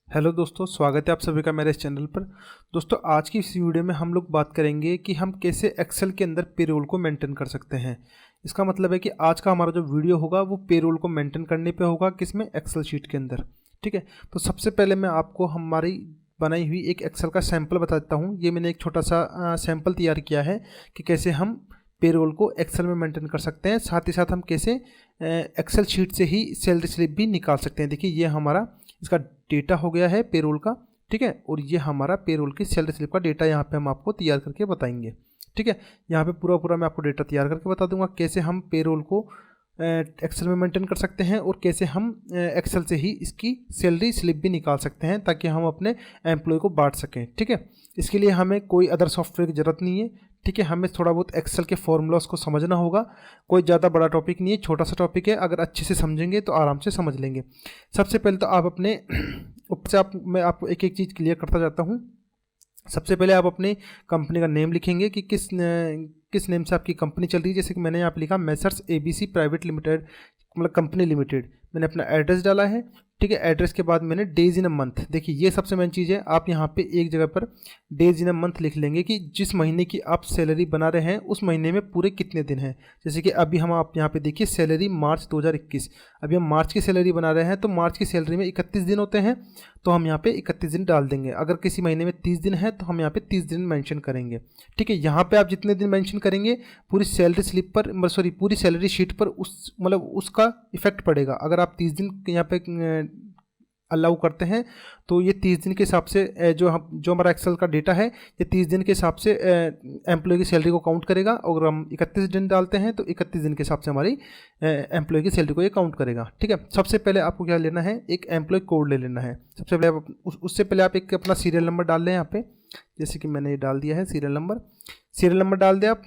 Hello दोस्तों, स्वागत है आप सभी का मेरे इस चैनल पर। दोस्तों, आज की इस वीडियो में हम लोग बात करेंगे कि हम कैसे एक्सेल के अंदर पेरोल को मेंटेन कर सकते हैं। इसका मतलब है कि आज का हमारा जो वीडियो होगा वो पेरोल को मेंटेन करने पे होगा, किसमें, एक्सेल शीट के अंदर। ठीक है, तो सबसे पहले मैं आपको हमारी बनाई हुई एक एक्सेल का सैंपल बता देता हूँ। ये मैंने एक छोटा सा सैंपल तैयार किया है कि कैसे हम पेरोल को एक्सेल में मेंटेन कर सकते हैं, साथ ही साथ हम कैसे एक्सेल शीट से ही सैलरी स्लिप भी निकाल सकते हैं। देखिए, ये हमारा इसका डेटा हो गया है पेरोल का। ठीक है, और ये हमारा पेरोल की सैलरी स्लिप का डेटा यहाँ पे हम आपको तैयार करके बताएंगे। ठीक है, यहाँ पे पूरा मैं आपको डेटा तैयार करके बता दूंगा कैसे हम पेरोल को एक्सेल में मेंटेन कर सकते हैं और कैसे हम एक्सेल से ही इसकी सैलरी स्लिप भी निकाल सकते हैं ताकि हम अपने एम्प्लॉय को बांट सकें। ठीक है, इसके लिए हमें कोई अदर सॉफ्टवेयर की ज़रूरत नहीं है। ठीक है, हमें थोड़ा बहुत एक्सेल के फॉर्मूलास को समझना होगा। कोई ज़्यादा बड़ा टॉपिक नहीं है, छोटा सा टॉपिक है। अगर अच्छे से समझेंगे तो आराम से समझ लेंगे। सबसे पहले तो आप अपने मैं आपको एक एक चीज़ क्लियर करता जाता हूँ। सबसे पहले आप अपनी कंपनी का नेम लिखेंगे कि किस नेम से आपकी कंपनी चल रही है। जैसे कि मैंने यहाँ पे लिखा मेसर्स एबीसी प्राइवेट लिमिटेड, मतलब कंपनी लिमिटेड। मैंने अपना एड्रेस डाला है। ठीक है, एड्रेस के बाद मैंने डेज इन अ मंथ। देखिए, ये सबसे मेन चीज़ है। आप यहाँ पे एक जगह पर डेज इन अ मंथ लिख लेंगे कि जिस महीने की आप सैलरी बना रहे हैं उस महीने में पूरे कितने दिन हैं। जैसे कि अभी हम आप यहाँ पे देखिए सैलरी मार्च 2021, अभी हम मार्च की सैलरी बना रहे हैं तो मार्च की सैलरी में 31 दिन होते हैं, तो हम यहाँ पे 31 दिन डाल देंगे। अगर किसी महीने में 30 दिन है तो हम यहाँ पे 30 दिन मेंशन करेंगे। ठीक है, यहाँ पे आप जितने दिन मेंशन करेंगे पूरी सैलरी स्लिप पर, पूरी सैलरी शीट पर उसका इफेक्ट पड़ेगा। अगर आप 30 दिन यहाँ पे अलाउ करते हैं तो ये 30 दिन के हिसाब से जो हमारा एक्सेल का डेटा है, ये 30 दिन के हिसाब से एम्प्लॉय की सैलरी को काउंट करेगा। और हम 31 दिन डालते हैं तो 31 दिन के हिसाब से हमारी एम्प्लॉय की सैलरी को ये काउंट करेगा। ठीक है, सबसे पहले आपको क्या लेना है, एक एम्प्लॉय कोड ले लेना है। सबसे पहले उससे पहले आप एक अपना सीरियल नंबर डाल लें यहाँ पे। जैसे कि मैंने ये डाल दिया है सीरियल नंबर डाल दें आप।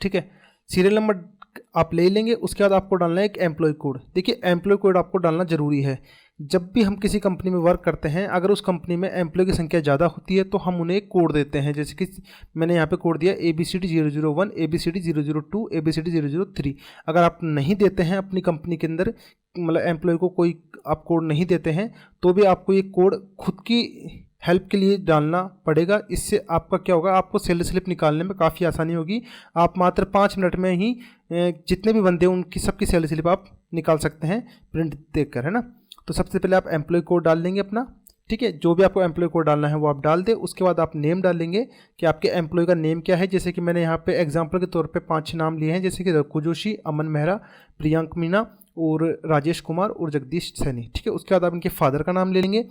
ठीक है, सीरियल नंबर आप ले लेंगे। उसके बाद आपको डालना है एक एम्प्लॉय कोड। देखिए, एम्प्लॉय कोड आपको डालना जरूरी है। जब भी हम किसी कंपनी में वर्क करते हैं, अगर उस कंपनी में एम्प्लॉय की संख्या ज़्यादा होती है तो हम उन्हें एक कोड देते हैं। जैसे कि मैंने यहाँ पे कोड दिया ABCD 001, ABCD 002, ABCD 003। अगर आप नहीं देते हैं अपनी कंपनी के अंदर, मतलब एम्प्लॉय को कोई आप कोड नहीं देते हैं, तो भी आपको ये कोड खुद की हेल्प के लिए डालना पड़ेगा। इससे आपका क्या होगा, आपको सैलरी स्लिप निकालने में काफ़ी आसानी होगी। आप मात्र 5 मिनट में ही जितने भी बंदे उनकी सबकी सैलरी स्लिप आप निकाल सकते हैं प्रिंट देखकर, है ना। तो सबसे पहले आप एम्प्लॉय कोड डाल लेंगे अपना। ठीक है, जो भी आपको एम्प्लॉय कोड डालना है वो आप डाल दें। उसके बाद आप नेम डालेंगे कि आपके एम्प्लॉय का नेम क्या है। जैसे कि मैंने यहाँ पे एग्जांपल के तौर पे 5-6 नाम लिए हैं, जैसे कि रघु जोशी, अमन मेहरा, प्रियंक मीना और राजेश कुमार और जगदीश सैनी। ठीक है, उसके बाद आप इनके फादर का नाम ले लेंगे।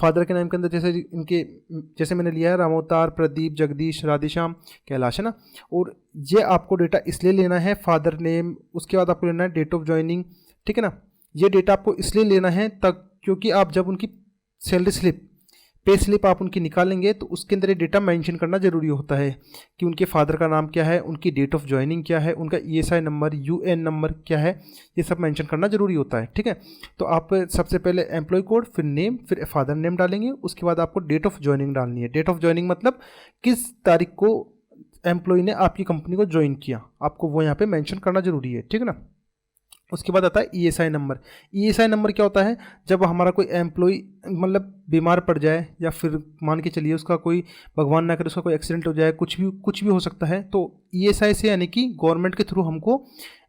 फादर के नाम के अंदर जैसे मैंने लिया है रामोतार, प्रदीप, जगदीश, राधेश्याम, कैलाश, है ना। और ये आपको डेटा इसलिए लेना है, फादर नेम। उसके बाद आपको लेना है डेट ऑफ ज्वाइनिंग। ठीक है ना, ये डेटा आपको इसलिए लेना है तब क्योंकि आप जब उनकी सैलरी स्लिप, पे स्लिप आप उनकी निकालेंगे तो उसके अंदर ये डेटा मेंशन करना जरूरी होता है कि उनके फादर का नाम क्या है, उनकी डेट ऑफ ज्वाइनिंग क्या है, उनका ESI नंबर, UN नंबर क्या है, ये सब मेंशन करना जरूरी होता है। ठीक है, तो आप सबसे पहले एम्प्लॉय कोड, फिर नेम, फिर फादर नेम डालेंगे। उसके बाद आपको डेट ऑफ ज्वाइनिंग डालनी है। डेट ऑफ ज्वाइनिंग मतलब किस तारीख को एम्प्लॉय ने आपकी कंपनी को ज्वाइन किया, आपको वो यहाँ पे मेंशन करना जरूरी है। ठीक है ना। उसके बाद आता है ESI नंबर। ESI नंबर क्या होता है, जब हमारा कोई एम्प्लॉय मतलब बीमार पड़ जाए या फिर मान के चलिए उसका कोई, भगवान ना करे, उसका कोई एक्सीडेंट हो जाए, कुछ भी हो सकता है, तो ESI से यानी कि गवर्नमेंट के थ्रू हमको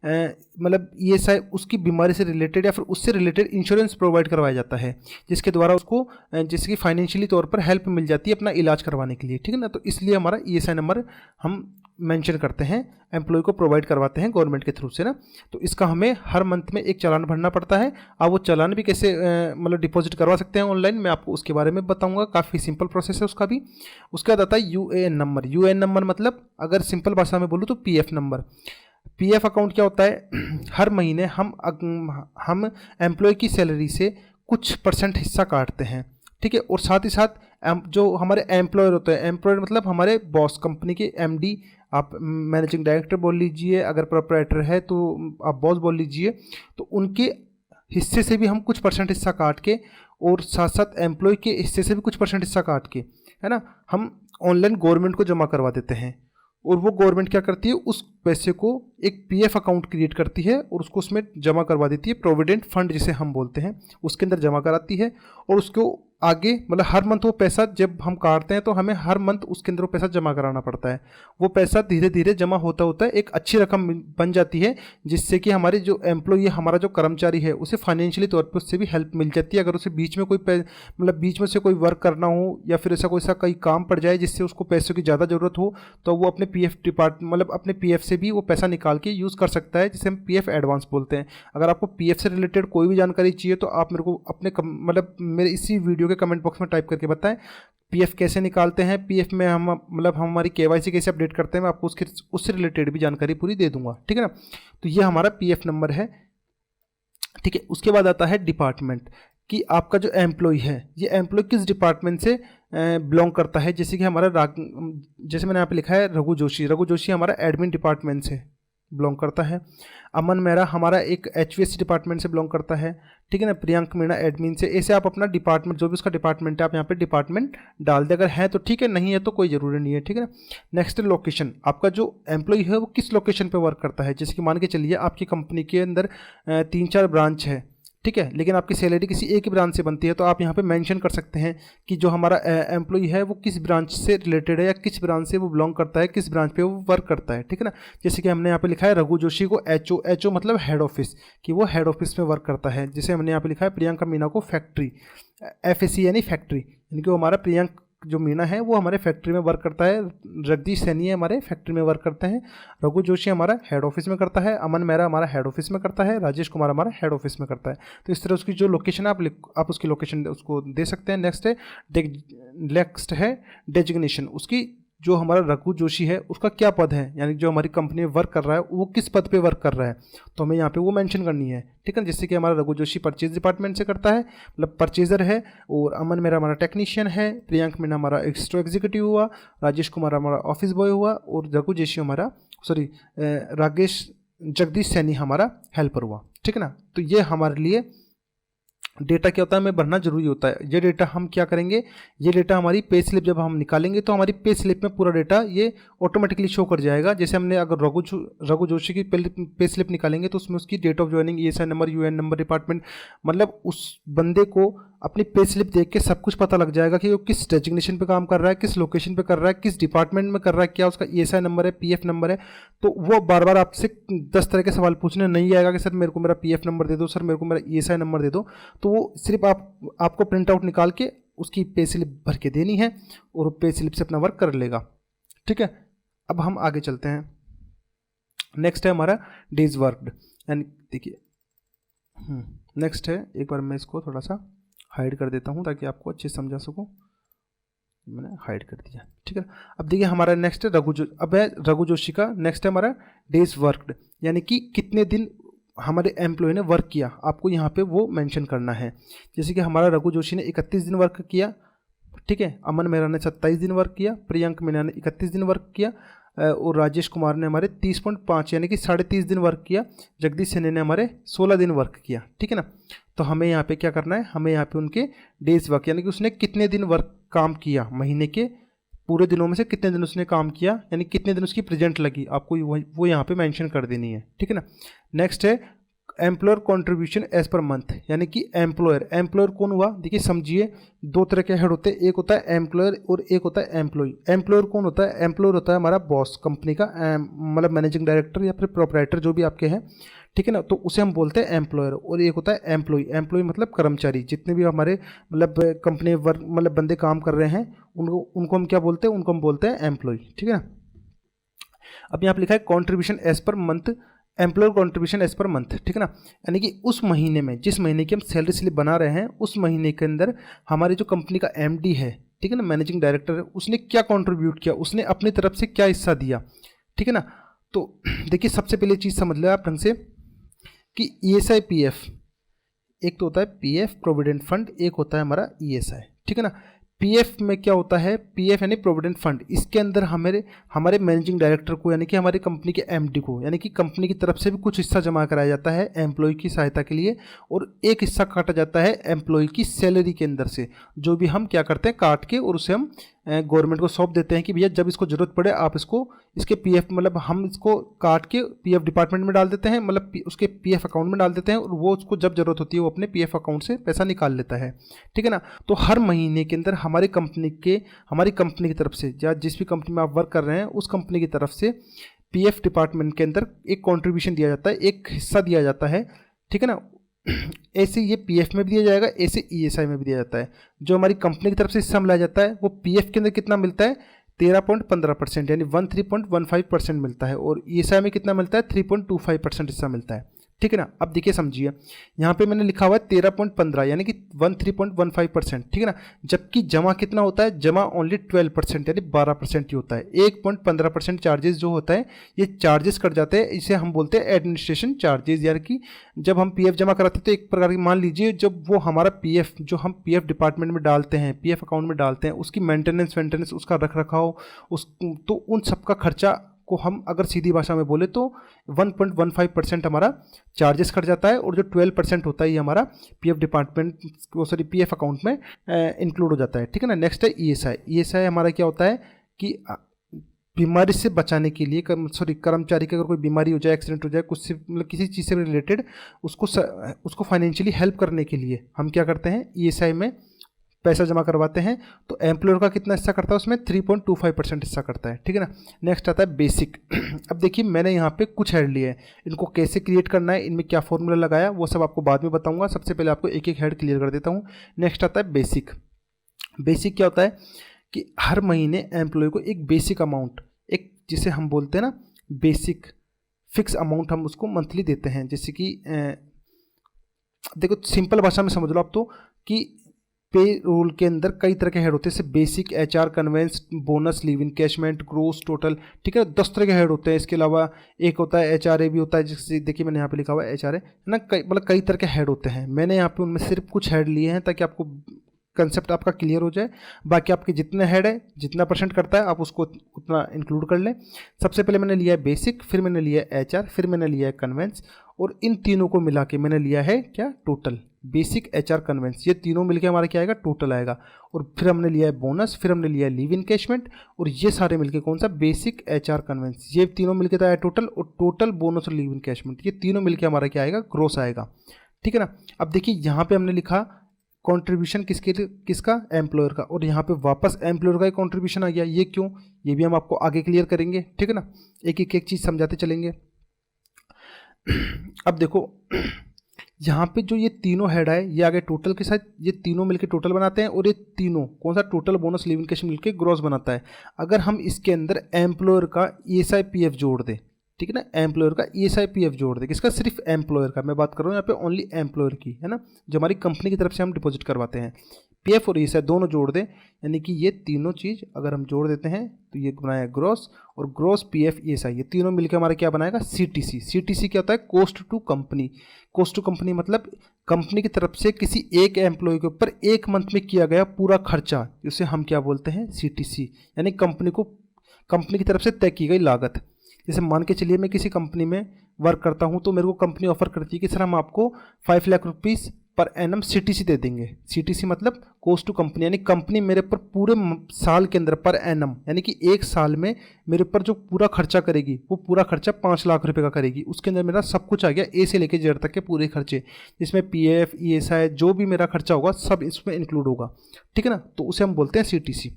मतलब ESI उसकी बीमारी से रिलेटेड या फिर उससे रिलेटेड इंश्योरेंस प्रोवाइड करवाया जाता है, जिसके द्वारा उसको जैसे कि फाइनेंशियली तौर पर हेल्प मिल जाती है अपना इलाज करवाने के लिए। ठीक है ना, तो इसलिए हमारा ESI नंबर हम मेंशन करते हैं, एम्प्लॉय को प्रोवाइड करवाते हैं गवर्नमेंट के थ्रू से ना। तो इसका हमें हर मंथ में एक चालान भरना पड़ता है। आप वो चालान भी कैसे मतलब डिपॉजिट करवा सकते हैं ऑनलाइन, मैं आपको उसके बारे में बताऊंगा। काफ़ी सिंपल प्रोसेस है उसका भी। उसके बाद आता है UAN नंबर। UAN नंबर मतलब अगर सिंपल भाषा में बोलूँ तो PF नंबर। PF अकाउंट क्या होता है, हर महीने हम एम्प्लॉय की सैलरी से कुछ % हिस्सा काटते हैं। ठीक है, और साथ ही साथ जो हमारे एम्प्लॉयर होते हैं, एम्प्लॉयर मतलब हमारे बॉस, कंपनी के MD, आप मैनेजिंग डायरेक्टर बोल लीजिए, अगर प्रोप्राइटर है तो आप बॉस बोल लीजिए, तो उनके हिस्से से भी हम कुछ % हिस्सा काट के, और साथ साथ एम्प्लॉय के हिस्से से भी कुछ % हिस्सा काट के, है ना, हम ऑनलाइन गवर्नमेंट को जमा करवा देते हैं। और वो गवर्नमेंट क्या करती है, उस पैसे को एक पीएफ अकाउंट क्रिएट करती है और उसको उसमें जमा करवा देती है, प्रोविडेंट फंड जिसे हम बोलते हैं, उसके अंदर जमा कराती है। और उसको आगे मतलब हर मंथ वो पैसा जब हम काटते हैं तो हमें हर मंथ उसके अंदर वो पैसा जमा कराना पड़ता है। वो पैसा धीरे धीरे जमा होता होता है एक अच्छी रकम बन जाती है, जिससे कि हमारे जो एम्प्लॉई है, हमारा जो कर्मचारी है, उसे फाइनेंशियली तौर पर उससे भी हेल्प मिल जाती है। अगर उसे बीच में कोई मतलब बीच में से कोई वर्क करना हो या फिर ऐसा कोई सा कई काम पड़ जाए जिससे उसको पैसों की ज़्यादा ज़रूरत हो, तो वो अपने पीएफ मतलब अपने पीएफ से भी वो पैसा निकाल के यूज़ कर सकता है, जिसे हम पीएफ एडवांस बोलते हैं। अगर आपको पीएफ से रिलेटेड कोई भी जानकारी चाहिए तो आप मेरे को अपने मतलब मेरे इसी वीडियो के कमेंट बॉक्स में टाइप करके बताएं पीएफ कैसे निकालते हैं, पीएफ में हम मतलब हम हमारी केवाईसी कैसे अपडेट करते हैं, मैं आपको उससे रिलेटेड भी जानकारी पूरी दे दूंगा, ठीक है ना। तो ये हमारा पीएफ नंबर है, ठीक है। उसके बाद आता है डिपार्टमेंट, कि आपका जो एम्प्लॉय है, ये एम्प्लॉय किस डिपार्टमेंट से बिलोंग करता है। जैसे कि हमारा जैसे मैंने यहाँ पे लिखा है रघु जोशी हमारा एडमिन डिपार्टमेंट से बिलोंग करता है। अमन मेहरा हमारा एक एचवीएससी डिपार्टमेंट से बिलोंग करता है, ठीक है ना। प्रियंक मीणा एडमिन से। ऐसे आप अपना डिपार्टमेंट जो भी उसका डिपार्टमेंट है आप यहाँ पे डिपार्टमेंट डाल दे, अगर है तो ठीक है, नहीं है तो कोई ज़रूरी नहीं है, ठीक है ना। नेक्स्ट लोकेशन, आपका जो एम्प्लॉय है वो किस लोकेशन पे वर्क करता है। जैसे कि मान के चलिए आपकी कंपनी के अंदर 3-4 ब्रांच है, ठीक है, लेकिन आपकी सैलरी किसी एक ही ब्रांच से बनती है, तो आप यहाँ पे मेंशन कर सकते हैं कि जो हमारा एम्प्लॉय है वो किस ब्रांच से रिलेटेड है या किस ब्रांच से वो बिलोंग करता है, किस ब्रांच पे वो वर्क करता है, ठीक है ना। जैसे कि हमने यहाँ पे लिखा है रघु जोशी को एचओ मतलब हेड ऑफिस, कि वो हेड ऑफिस में वर्क करता है। जैसे हमने यहाँ पे लिखा है प्रियंका मीना को फैक्ट्री, एफएसी यानी फैक्ट्री, यानी कि वो हमारा प्रियंक जो मीना है वो हमारे फैक्ट्री में वर्क करता है। जगदीश सैनी हमारे फैक्ट्री में वर्क करते हैं। रघु जोशी हमारा हेड ऑफिस में करता है। अमन मेहरा हमारा हेड ऑफिस में करता है। राजेश कुमार हमारा हेड ऑफिस में करता है। तो इस तरह उसकी जो लोकेशन है आप उसकी लोकेशन उसको दे सकते हैं। नेक्स्ट है डेजिग्नेशन, उसकी जो हमारा रघु जोशी है उसका क्या पद है, यानी जो हमारी कंपनी में वर्क कर रहा है वो किस पद पे वर्क कर रहा है, तो हमें यहाँ पे वो मेंशन करनी है, ठीक है। जैसे कि हमारा रघु जोशी परचेज डिपार्टमेंट से करता है, मतलब परचेजर है, और अमन मेरा हमारा टेक्नीशियन है, प्रियंक मीना हमारा एक्स्ट्रा एग्जीक्यूटिव हुआ, राजेश कुमार हमारा ऑफिस बॉय हुआ, और रघु जोशी हमारा जगदीश सैनी हमारा हेल्पर हुआ, ठीक है ना। तो ये हमारे लिए डेटा क्या होता है, हमें भरना जरूरी होता है। ये डेटा हम क्या करेंगे, ये डेटा हमारी पे स्लिप जब हम निकालेंगे तो हमारी पे स्लिप में पूरा डेटा ये ऑटोमेटिकली शो कर जाएगा। जैसे हमने अगर रघु जोशी की पे स्लिप निकालेंगे तो उसमें उसकी date of joining, ESI number, UN number, department, मतलब उस बंदे को अपनी पे स्लिप देख के सब कुछ पता लग जाएगा कि वो किस डेजिग्नेशन पे काम कर रहा है, किस लोकेशन पे कर रहा है, किस डिपार्टमेंट में कर रहा है, क्या उसका ईएसआई नंबर है, पीएफ नंबर है। तो वो बार बार आपसे 10 तरह के सवाल पूछने नहीं आएगा कि सर मेरे को मेरा पीएफ नंबर दे दो, सर मेरे को मेरा ईएसआई नंबर दे दो। तो वो सिर्फ आपको प्रिंट आउट निकाल के उसकी पे स्लिप भर के देनी है और पे स्लिप से अपना वर्क कर लेगा, ठीक है। अब हम आगे चलते हैं। नेक्स्ट है हमारा डेज वर्कड, यानी देखिए नेक्स्ट है, एक बार मैं इसको थोड़ा सा हाइड कर देता हूँ ताकि आपको अच्छे से समझा सकूँ। मैंने हाइड कर दिया, ठीक है। अब देखिए हमारा नेक्स्ट है रघु जोशी का नेक्स्ट है हमारा डेज वर्कड, यानी कि कितने दिन हमारे एम्प्लॉय ने वर्क किया, आपको यहाँ पे वो मेंशन करना है। जैसे कि हमारा रघु जोशी ने 31 दिन वर्क किया, ठीक है। अमन मेहरा ने 27 दिन वर्क किया, प्रियंक मीना ने 31 दिन वर्क किया, और राजेश कुमार ने हमारे 30.5 यानी कि 30.5 दिन वर्क किया। जगदीश सैनी ने हमारे 16 दिन वर्क किया, ठीक है ना। तो हमें यहाँ पे क्या करना है, हमें यहाँ पे उनके डेज वर्क यानी कि उसने कितने दिन वर्क काम किया, महीने के पूरे दिनों में से कितने दिन उसने काम किया, यानी कितने दिन उसकी प्रेजेंट लगी, आपको वो यहाँ पे मेंशन कर देनी है, ठीक है ना। नेक्स्ट है employer contribution as per month, यानी कि एम्प्लॉयर कौन हुआ, देखिए समझिए 2 तरह के हेड होते हैं, एक होता है एम्प्लॉयर और एक होता है एम्प्लॉय। एम्प्लॉयर कौन होता है, एम्प्लॉयर होता है हमारा बॉस, कंपनी का मतलब मैनेजिंग डायरेक्टर या फिर प्रोपराइटर जो भी आपके हैं, ठीक है ना। तो उसे हम बोलते हैं एम्प्लॉयर, और एक होता है एम्प्लॉय मतलब कर्मचारी, जितने भी हमारे मतलब कंपनी वर्क मतलब बंदे काम कर रहे हैं उनको हम क्या बोलते हैं, उनको हम बोलते हैं एम्प्लॉय, ठीक है ना। अब यहाँ पर लिखा है contribution as per month, employer contribution as per month, ठीक है ना। यानी कि उस महीने में, जिस महीने की हम सैलरी स्लिप बना रहे हैं, उस महीने के अंदर हमारी जो कंपनी का एमडी है, ठीक है ना, मैनेजिंग डायरेक्टर है, उसने क्या कंट्रीब्यूट किया, उसने अपनी तरफ से क्या हिस्सा दिया, ठीक है ना। तो देखिए सबसे पहले चीज़ समझ लो आप ढंग से कि ईएसआई पीएफ, एक तो होता है पीएफ प्रोविडेंट फंड, एक होता है हमारा ईएसआई, ठीक है ना। पीएफ में क्या होता है, पीएफ यानी प्रोविडेंट फंड, इसके अंदर हमारे मैनेजिंग डायरेक्टर को यानी कि हमारी कंपनी के एमडी को यानी कि कंपनी की तरफ से भी कुछ हिस्सा जमा कराया जाता है एम्प्लॉय की सहायता के लिए, और एक हिस्सा काटा जाता है एम्प्लॉय की सैलरी के अंदर से, जो भी हम क्या करते हैं काट के और उसे हम गवर्नमेंट को सौंप देते हैं कि भैया जब इसको जरूरत पड़े आप इसके पीएफ मतलब हम इसको काट के पीएफ डिपार्टमेंट में डाल देते हैं, मतलब उसके पीएफ अकाउंट में डाल देते हैं, और वो उसको जब जरूरत होती है वो अपने पीएफ अकाउंट से पैसा निकाल लेता है। ठीक है ना। तो हर महीने के अंदर हमारी कंपनी की तरफ से या जिस भी कंपनी में आप वर्क कर रहे हैं उस कंपनी की तरफ से पीएफ डिपार्टमेंट के अंदर एक कॉन्ट्रीब्यूशन दिया जाता है, एक हिस्सा दिया जाता है। ठीक है ना। ऐसे ये पीएफ में भी दिया जाएगा, ऐसे ईएसआई में भी दिया जाता है। जो हमारी कंपनी की तरफ से हिस्सा मिलाया जाता है वो पीएफ के अंदर कितना मिलता है, 13.15% यानी 13.15% मिलता है, और ईएसआई में कितना मिलता है, 3.25% हिस्सा मिलता है। ठीक है ना। अब देखिए समझिए, यहाँ पे मैंने लिखा हुआ है 13.15 यानी कि 13.15%। ठीक है ना। जबकि जमा कितना होता है, जमा ओनली 12% यानी 12% ही होता है। 1.15% चार्जेस जो होता है ये चार्जेस कट जाते हैं, इसे हम बोलते हैं एडमिनिस्ट्रेशन चार्जेस। यानी कि जब हम पीएफ जमा कराते हैं तो एक प्रकार की मान लीजिए जब वो हमारा पीएफ जो हम पीएफ डिपार्टमेंट में डालते हैं, पीएफ अकाउंट में डालते हैं, उसकी मेंटेनेंस उसका रख रखाव तो उन सबका खर्चा को हम अगर सीधी भाषा में बोले तो 1.15% हमारा चार्जेस कट जाता है, और जो 12% होता है ये हमारा पीएफ डिपार्टमेंट पीएफ अकाउंट में इंक्लूड हो जाता है। ठीक है ना। नेक्स्ट है ईएसआई। ईएसआई हमारा क्या होता है कि बीमारी से बचाने के लिए कर्मचारी की अगर कोई बीमारी हो जाए, एक्सीडेंट हो जाए, कुछ से मतलब किसी चीज़ से रिलेटेड उसको फाइनेंशियली हेल्प करने के लिए हम क्या करते हैं, ईएसआई में पैसा जमा करवाते हैं। तो एम्प्लॉयर का कितना हिस्सा करता है, उसमें 3.25% हिस्सा करता है। ठीक है ना। नेक्स्ट आता है बेसिक। अब देखिए मैंने यहाँ पे कुछ हेड लिए हैं, इनको कैसे क्रिएट करना है, इनमें क्या फॉर्मूला लगाया वो सब आपको बाद में बताऊंगा। सबसे पहले आपको एक एक हेड क्लियर कर देता हूँ। नेक्स्ट आता है बेसिक। बेसिक क्या होता है कि हर महीने एम्प्लॉय को एक बेसिक अमाउंट, एक जिसे हम बोलते हैं ना बेसिक फिक्स अमाउंट, हम उसको मंथली देते हैं। जैसे कि देखो सिंपल भाषा में समझ लो आप तो कि पे रोल के अंदर कई तरह के हेड होते हैं, जैसे basic, HR, conveyance, bonus, leave encashment, gross, total. ठीक है। 10 तरह के हेड होते हैं। इसके अलावा एक होता है एचआरए भी होता है, जिससे देखिए मैंने यहाँ पे लिखा हुआ है एचआरए है ना। कई तरह के हेड होते हैं। मैंने यहाँ पे उनमें सिर्फ कुछ हेड लिए हैं ताकि आपको कंसेप्ट आपका क्लियर हो जाए। बाकी आपके जितने हेड है, जितना परसेंट करता है आप उसको उतना इंक्लूड कर लें। सबसे पहले मैंने लिया है बेसिक, फिर मैंने लिया है एचआर, फिर मैंने लिया है कन्वेंस, और इन तीनों को मिला के मैंने लिया है क्या, टोटल। बेसिक, एचआर, कन्वेंस, ये तीनों मिलके हमारा क्या आएगा, टोटल आएगा। और फिर हमने लिया है बोनस, फिर हमने लिया है लीव इनकैशमेंट, और ये सारे मिलके कौन सा, बेसिक, एचआर, कन्वेंस, ये तीनों मिलके तो आया टोटल। और टोटल, बोनस और लीव इनकैशमेंट, ये तीनों मिलके हमारा क्या आएगा, ग्रोस आएगा। ठीक है ना। अब देखिए यहाँ पे हमने लिखा कंट्रीब्यूशन किसका, एम्प्लॉयर का, और यहाँ पे वापस एम्प्लॉयर का ही कंट्रीब्यूशन आ गया। ये क्यों, ये भी हम आपको आगे क्लियर करेंगे। ठीक है ना। एक एक चीज़ समझाते चलेंगे। अब देखो यहाँ पे जो ये तीनों हेड है ये आगे टोटल के साथ ये तीनों मिलके टोटल बनाते हैं, और ये तीनों कौन सा, टोटल, बोनस, लीव इनकैश मिलके ग्रॉस बनाता है। अगर हम इसके अंदर एम्प्लॉयर का ईएसआई पीएफ जोड़ दें, ठीक है ना, एम्प्लॉयर का ईएसआई पीएफ जोड़ दे, किसका, सिर्फ एम्प्लॉयर का मैं बात कर रहा हूँ यहाँ पे, ओनली एम्प्लॉयर की, है ना, जो हमारी कंपनी की तरफ से हम डिपॉजिट करवाते हैं। पीएफ और ईएसआई दोनों जोड़ दें, यानी कि ये तीनों चीज़ अगर हम जोड़ देते हैं तो ये बनाया ग्रॉस, और ग्रॉस पीएफ ईएसआई ये तीनों मिलकर हमारा क्या बनाएगा, सीटीसी। सीटीसी क्या होता है, cost to company. Cost to company मतलब कंपनी की तरफ से किसी एक एम्प्लॉय के ऊपर एक मंथ में किया गया पूरा खर्चा, उसे हम क्या बोलते हैं, सीटीसी, यानी कंपनी की तरफ से तय की गई लागत। जैसे मान के चलिए मैं किसी कंपनी में वर्क करता हूं, तो मेरे को कंपनी ऑफर करती है कि सर हम आपको 5 lakh rupees per annum CTC दे देंगे। सीटीसी मतलब कॉस्ट टू कंपनी, यानी कंपनी मेरे पर पूरे साल के अंदर पर एनम, यानी कि एक साल में मेरे पर जो पूरा खर्चा करेगी वो पूरा खर्चा 5 लाख रुपए का करेगी। उसके अंदर मेरा सब कुछ आ गया, ए से लेके जेड तक के पूरे खर्चे, जिसमें पीएफ, ईएसआई जो भी मेरा खर्चा होगा सब इसमें इंक्लूड होगा। ठीक है ना। तो उसे हम बोलते हैं सीटीसी।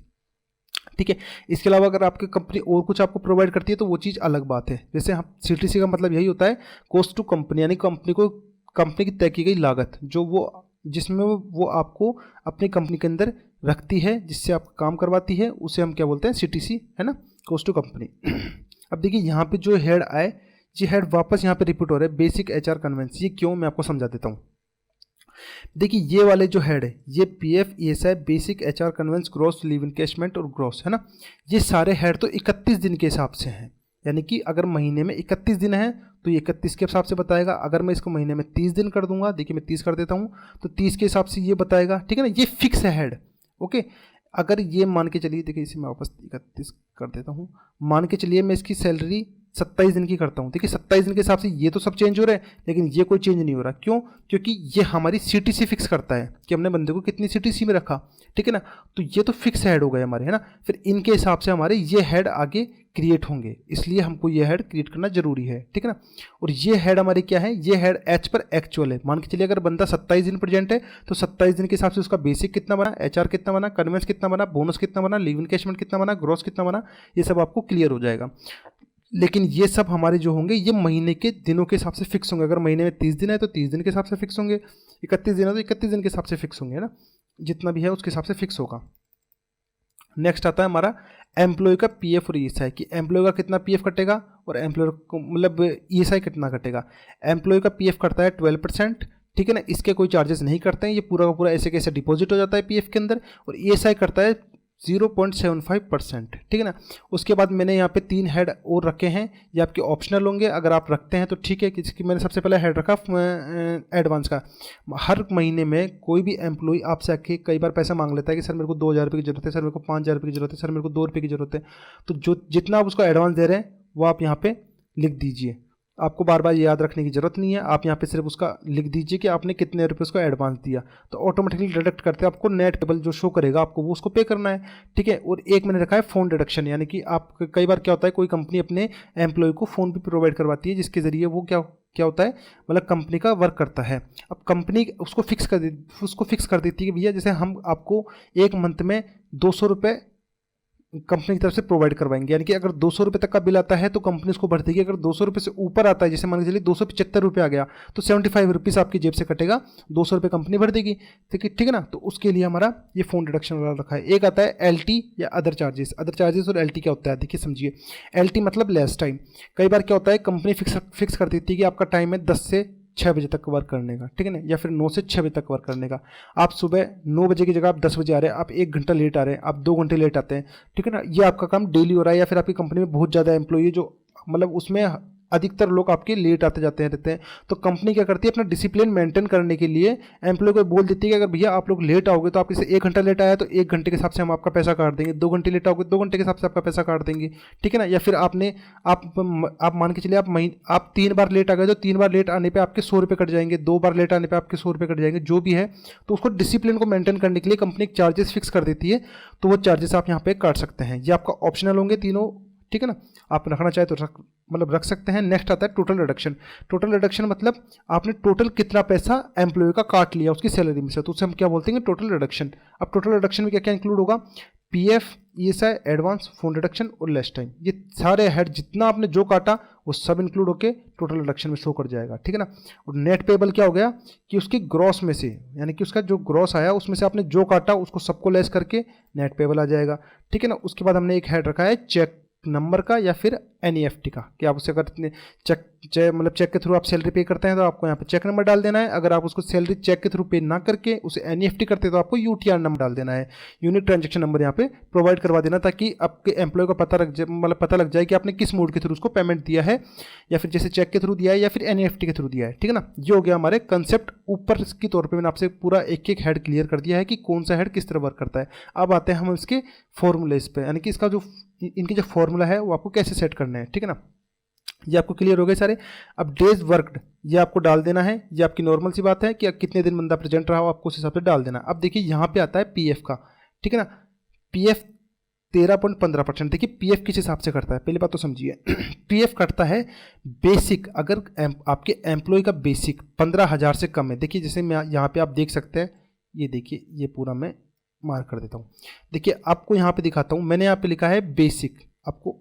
ठीक है। इसके अलावा अगर आपकी कंपनी और कुछ आपको प्रोवाइड करती है तो वो चीज़ अलग बात है। जैसे हम सीटीसी का मतलब यही होता है, कॉस्ट टू कंपनी, यानी कंपनी की तय की गई लागत जिसमें वो आपको अपनी कंपनी के अंदर रखती है, जिससे आप काम करवाती है, उसे हम क्या बोलते हैं, सीटीसी, है ना, कॉस्ट टू कंपनी। अब देखिए यहाँ पे जो हेड आए, ये हेड वापस यहाँ पे रिपीट हो रहा है, बेसिक, एचआर, कन्वेंस। ये क्यों, मैं आपको समझा देता हूँ। देखिए ये वाले जो हेड है, ये PF, ESI, basic, HR, conveyance, gross, leave encashment और ग्रॉस, है ना, ये सारे हेड तो 31 दिन के हिसाब से हैं। यानी कि अगर महीने में 31 दिन है तो ये 31 के हिसाब से बताएगा। अगर मैं इसको महीने में 30 दिन कर दूंगा, देखिए मैं 30 कर देता हूँ, तो 30 के हिसाब से ये बताएगा। ठीक है ना, ये फिक्स है हेड। ओके। अगर ये मान के चलिए, देखिए इसे मैं वापस 31 कर देता हूँ, मान के चलिए मैं इसकी सैलरी 27 दिन की करता हूँ। देखिए 27 दिन के हिसाब से ये तो सब चेंज हो रहा है, लेकिन ये कोई चेंज नहीं हो रहा। क्यों? क्योंकि ये हमारी सीटीसी फिक्स करता है कि हमने बंदे को कितनी सीटीसी में रखा, ठीक है ना। तो ये तो फिक्स हेड हो गए हमारे, है ना। फिर इनके हिसाब से हमारे ये हेड आगे क्रिएट होंगे, इसलिए हमको ये हेड क्रिएट करना जरूरी है, ठीक है ना। और ये हेड हमारे क्या है, ये हेड एच पर एक्चुअल है। मान के चलिए अगर बंदा 27 दिन प्रेजेंट है तो 27 दिन के हिसाब से उसका बेसिक कितना बना, एचआर कितना बना, कन्वेंस कितना बना, बोनस कितना बना, लीव इनकैशमेंट कितना बना, ग्रॉस कितना बना, ये सब आपको क्लियर हो जाएगा। लेकिन ये सब हमारे जो होंगे ये महीने के दिनों के हिसाब से फिक्स होंगे। अगर महीने में 30 दिन है तो 30 दिन के हिसाब से फिक्स होंगे, 31 दिन है तो 31 दिन के हिसाब से फिक्स होंगे, है ना। जितना भी है उसके हिसाब से फिक्स होगा। नेक्स्ट आता है हमारा एम्प्लॉय का पीएफ और ईएसआई, कि एम्प्लॉय का कितना पीएफ कटेगा और एम्प्लॉय को मतलब ईएसआई कितना कटेगा। एम्प्लॉय का पीएफ कटता है 12%, ठीक है ना, इसके कोई चार्जेस नहीं करते हैं, ये पूरा का पूरा ऐसे कैसे डिपॉजिट हो जाता है पीएफ के अंदर। और ईएसआई करता है 0.75%, ठीक है ना। उसके बाद मैंने यहाँ पे 3 हेड और रखे हैं, ये आपके ऑप्शनल होंगे, अगर आप रखते हैं तो ठीक है। किसकी मैंने सबसे पहले हेड रखा एडवांस का। हर महीने में कोई भी एम्प्लॉय आपसे आके कई बार पैसा मांग लेता है कि सर मेरे को 2,000 रुपये की जरूरत है, सर मेरे को 5,000 रुपये की जरूरत है, सर मेरे को 2 रुपये की जरूरत है। तो जो जितना आप उसको एडवांस दे रहे हैं वो आप यहाँ पे लिख दीजिए। आपको बार बार याद रखने की जरूरत नहीं है, आप यहाँ पे सिर्फ उसका लिख दीजिए कि आपने कितने रुपए उसको एडवांस दिया, तो ऑटोमेटिकली डिडक्ट करते हैं आपको नेट पेबल जो शो करेगा आपको वो उसको पे करना है, ठीक है। और एक मैंने रखा है फ़ोन डिडक्शन, यानी कि आप कई बार क्या होता है कोई कंपनी अपने एम्प्लॉय को फ़ोन भी प्रोवाइड करवाती है, जिसके ज़रिए वो क्या होता है मतलब कंपनी का वर्क करता है। अब कंपनी उसको फिक्स कर देती है कि भैया जैसे हम आपको एक मंथ में 200 रुपये कंपनी की तरफ से प्रोवाइड करवाएंगे, यानी कि अगर 200 रुपये तक का बिल आता है तो कंपनी उसको भर देगी। अगर 200 रुपये से ऊपर आता है, जैसे मान के चलिए 275 रुपये आ गया, तो 75 रुपीज़ आपकी जेब से कटेगा, 200 रुपये कंपनी भर देगी, ठीक है ना। तो उसके लिए हमारा ये फ़ोन डिडक्शन वाला रखा है। एक आता है एलटी या अदर चार्जेस। अदर चार्जेस और एलटी क्या होता है देखिए समझिए। एलटी मतलब लेस टाइम। कई बार क्या होता है कंपनी फिक्स कर देती है कि आपका टाइम है 10 से 6 बजे तक वर्क करने का, ठीक है ना, या फिर 9 से 6 बजे तक वर्क करने का। आप सुबह 9 बजे की जगह आप 10 बजे आ रहे हैं, आप 1 घंटा लेट आ रहे हैं, आप 2 घंटे लेट आते हैं, ठीक है ना। ये आपका काम डेली हो रहा है, या फिर आपकी कंपनी में बहुत ज़्यादा एम्प्लॉई है जो मतलब उसमें अधिकतर लोग आपके लेट आते जाते रहते हैं। तो कंपनी क्या करती है अपना डिसिप्लिन मेंटेन करने के लिए एम्प्लॉय को बोल देती है कि अगर भैया आप लोग लेट आओगे तो आप जैसे 1 घंटा लेट आया तो 1 घंटे के हिसाब से हम आपका पैसा काट देंगे, 2 घंटे लेट आओगे 2 घंटे के हिसाब से आपका पैसा काट देंगे, ठीक है ना। या फिर आप मान के चलिए आप 3 बार लेट आ गए तो 3 बार लेट आने पर आपके 100 रुपये कट जाएंगे, 2 बार लेट आने पर आपके 100 रुपये कट जाएंगे, जो भी है। तो उसको डिसिप्लिन को मेंटेन करने के लिए कंपनी चार्जेस फिक्स कर देती है, तो वो चार्जेस आप यहाँ पे काट सकते हैं। ये आपका ऑप्शनल होंगे तीनों, ठीक है ना। आप रखना चाहे तो रख सकते हैं। नेक्स्ट आता है टोटल रिडक्शन। टोटल रिडक्शन मतलब आपने टोटल कितना पैसा एम्प्लॉय का काट लिया उसकी सैलरी में से, तो उसे हम क्या बोलते हैं टोटल रिडक्शन। अब टोटल रिडक्शन में क्या क्या इंक्लूड होगा, PF, ESI, advance, phone reduction और लेस टाइम। ये सारे हेड जितना आपने जो काटा वो सब इंक्लूड होकर टोटल रिडक्शन में शो कर जाएगा, ठीक है ना। और नेट पेबल क्या हो गया कि उसकी ग्रॉस में से, यानी कि उसका जो ग्रॉस आया उसमें से आपने जो काटा उसको सबको लेस करके नेट पेबल आ जाएगा, ठीक है ना। उसके बाद हमने एक हेड रखा है चेक नंबर का या फिर एनईएफटी का, कि आप उसे अगर चेक के थ्रू आप सैलरी पे करते हैं तो आपको यहाँ पे चेक नंबर डाल देना है। अगर आप उसको सैलरी चेक के थ्रू पे ना करके उसे एनईएफटी करते हैं तो आपको यूटीआर नंबर डाल देना है, यूनिक ट्रांजेक्शन नंबर यहाँ पे प्रोवाइड करवा देना, ताकि आपके एम्प्लॉय को पता लग जाए कि आपने किस मोड के थ्रू उसको पेमेंट दिया है, या फिर जैसे चेक के थ्रू दिया है या फिर एनईएफटी के थ्रू दिया है, ठीक है ना। ये हो गया हमारे कंसेप्ट ऊपर की तौर पर मैंने आपसे पूरा एक एक हेड क्लियर कर दिया है कि कौन सा हेड किस तरह वर्क करता है। अब आते हैं हम इसके फॉर्मूलेस पे, यानी कि इसका जो इनकी जो फॉर्मूला है वो आपको कैसे सेट करना है, ठीक है ना। ये आपको क्लियर हो गए सारे। अब डेज वर्कड ये आपको डाल देना है, ये आपकी नॉर्मल सी बात है कि कितने दिन बंदा प्रेजेंट रहा हो आपको उस हिसाब से डाल देना। अब देखिए यहाँ पे आता है पीएफ का, ठीक है ना। पीएफ 13.15%। देखिए पीएफ किस हिसाब से करता है पहली बात तो समझिए। पीएफ कटता है बेसिक, अगर आपके एम्प्लॉय का बेसिक 15,000 से कम है। देखिए जैसे मैं यहाँ पे आप देख सकते हैं, ये देखिए ये पूरा मैं मार्क कर देता हूँ। देखिए आपको यहाँ पे दिखाता हूँ, मैंने यहाँ पे लिखा है बेसिक, आपको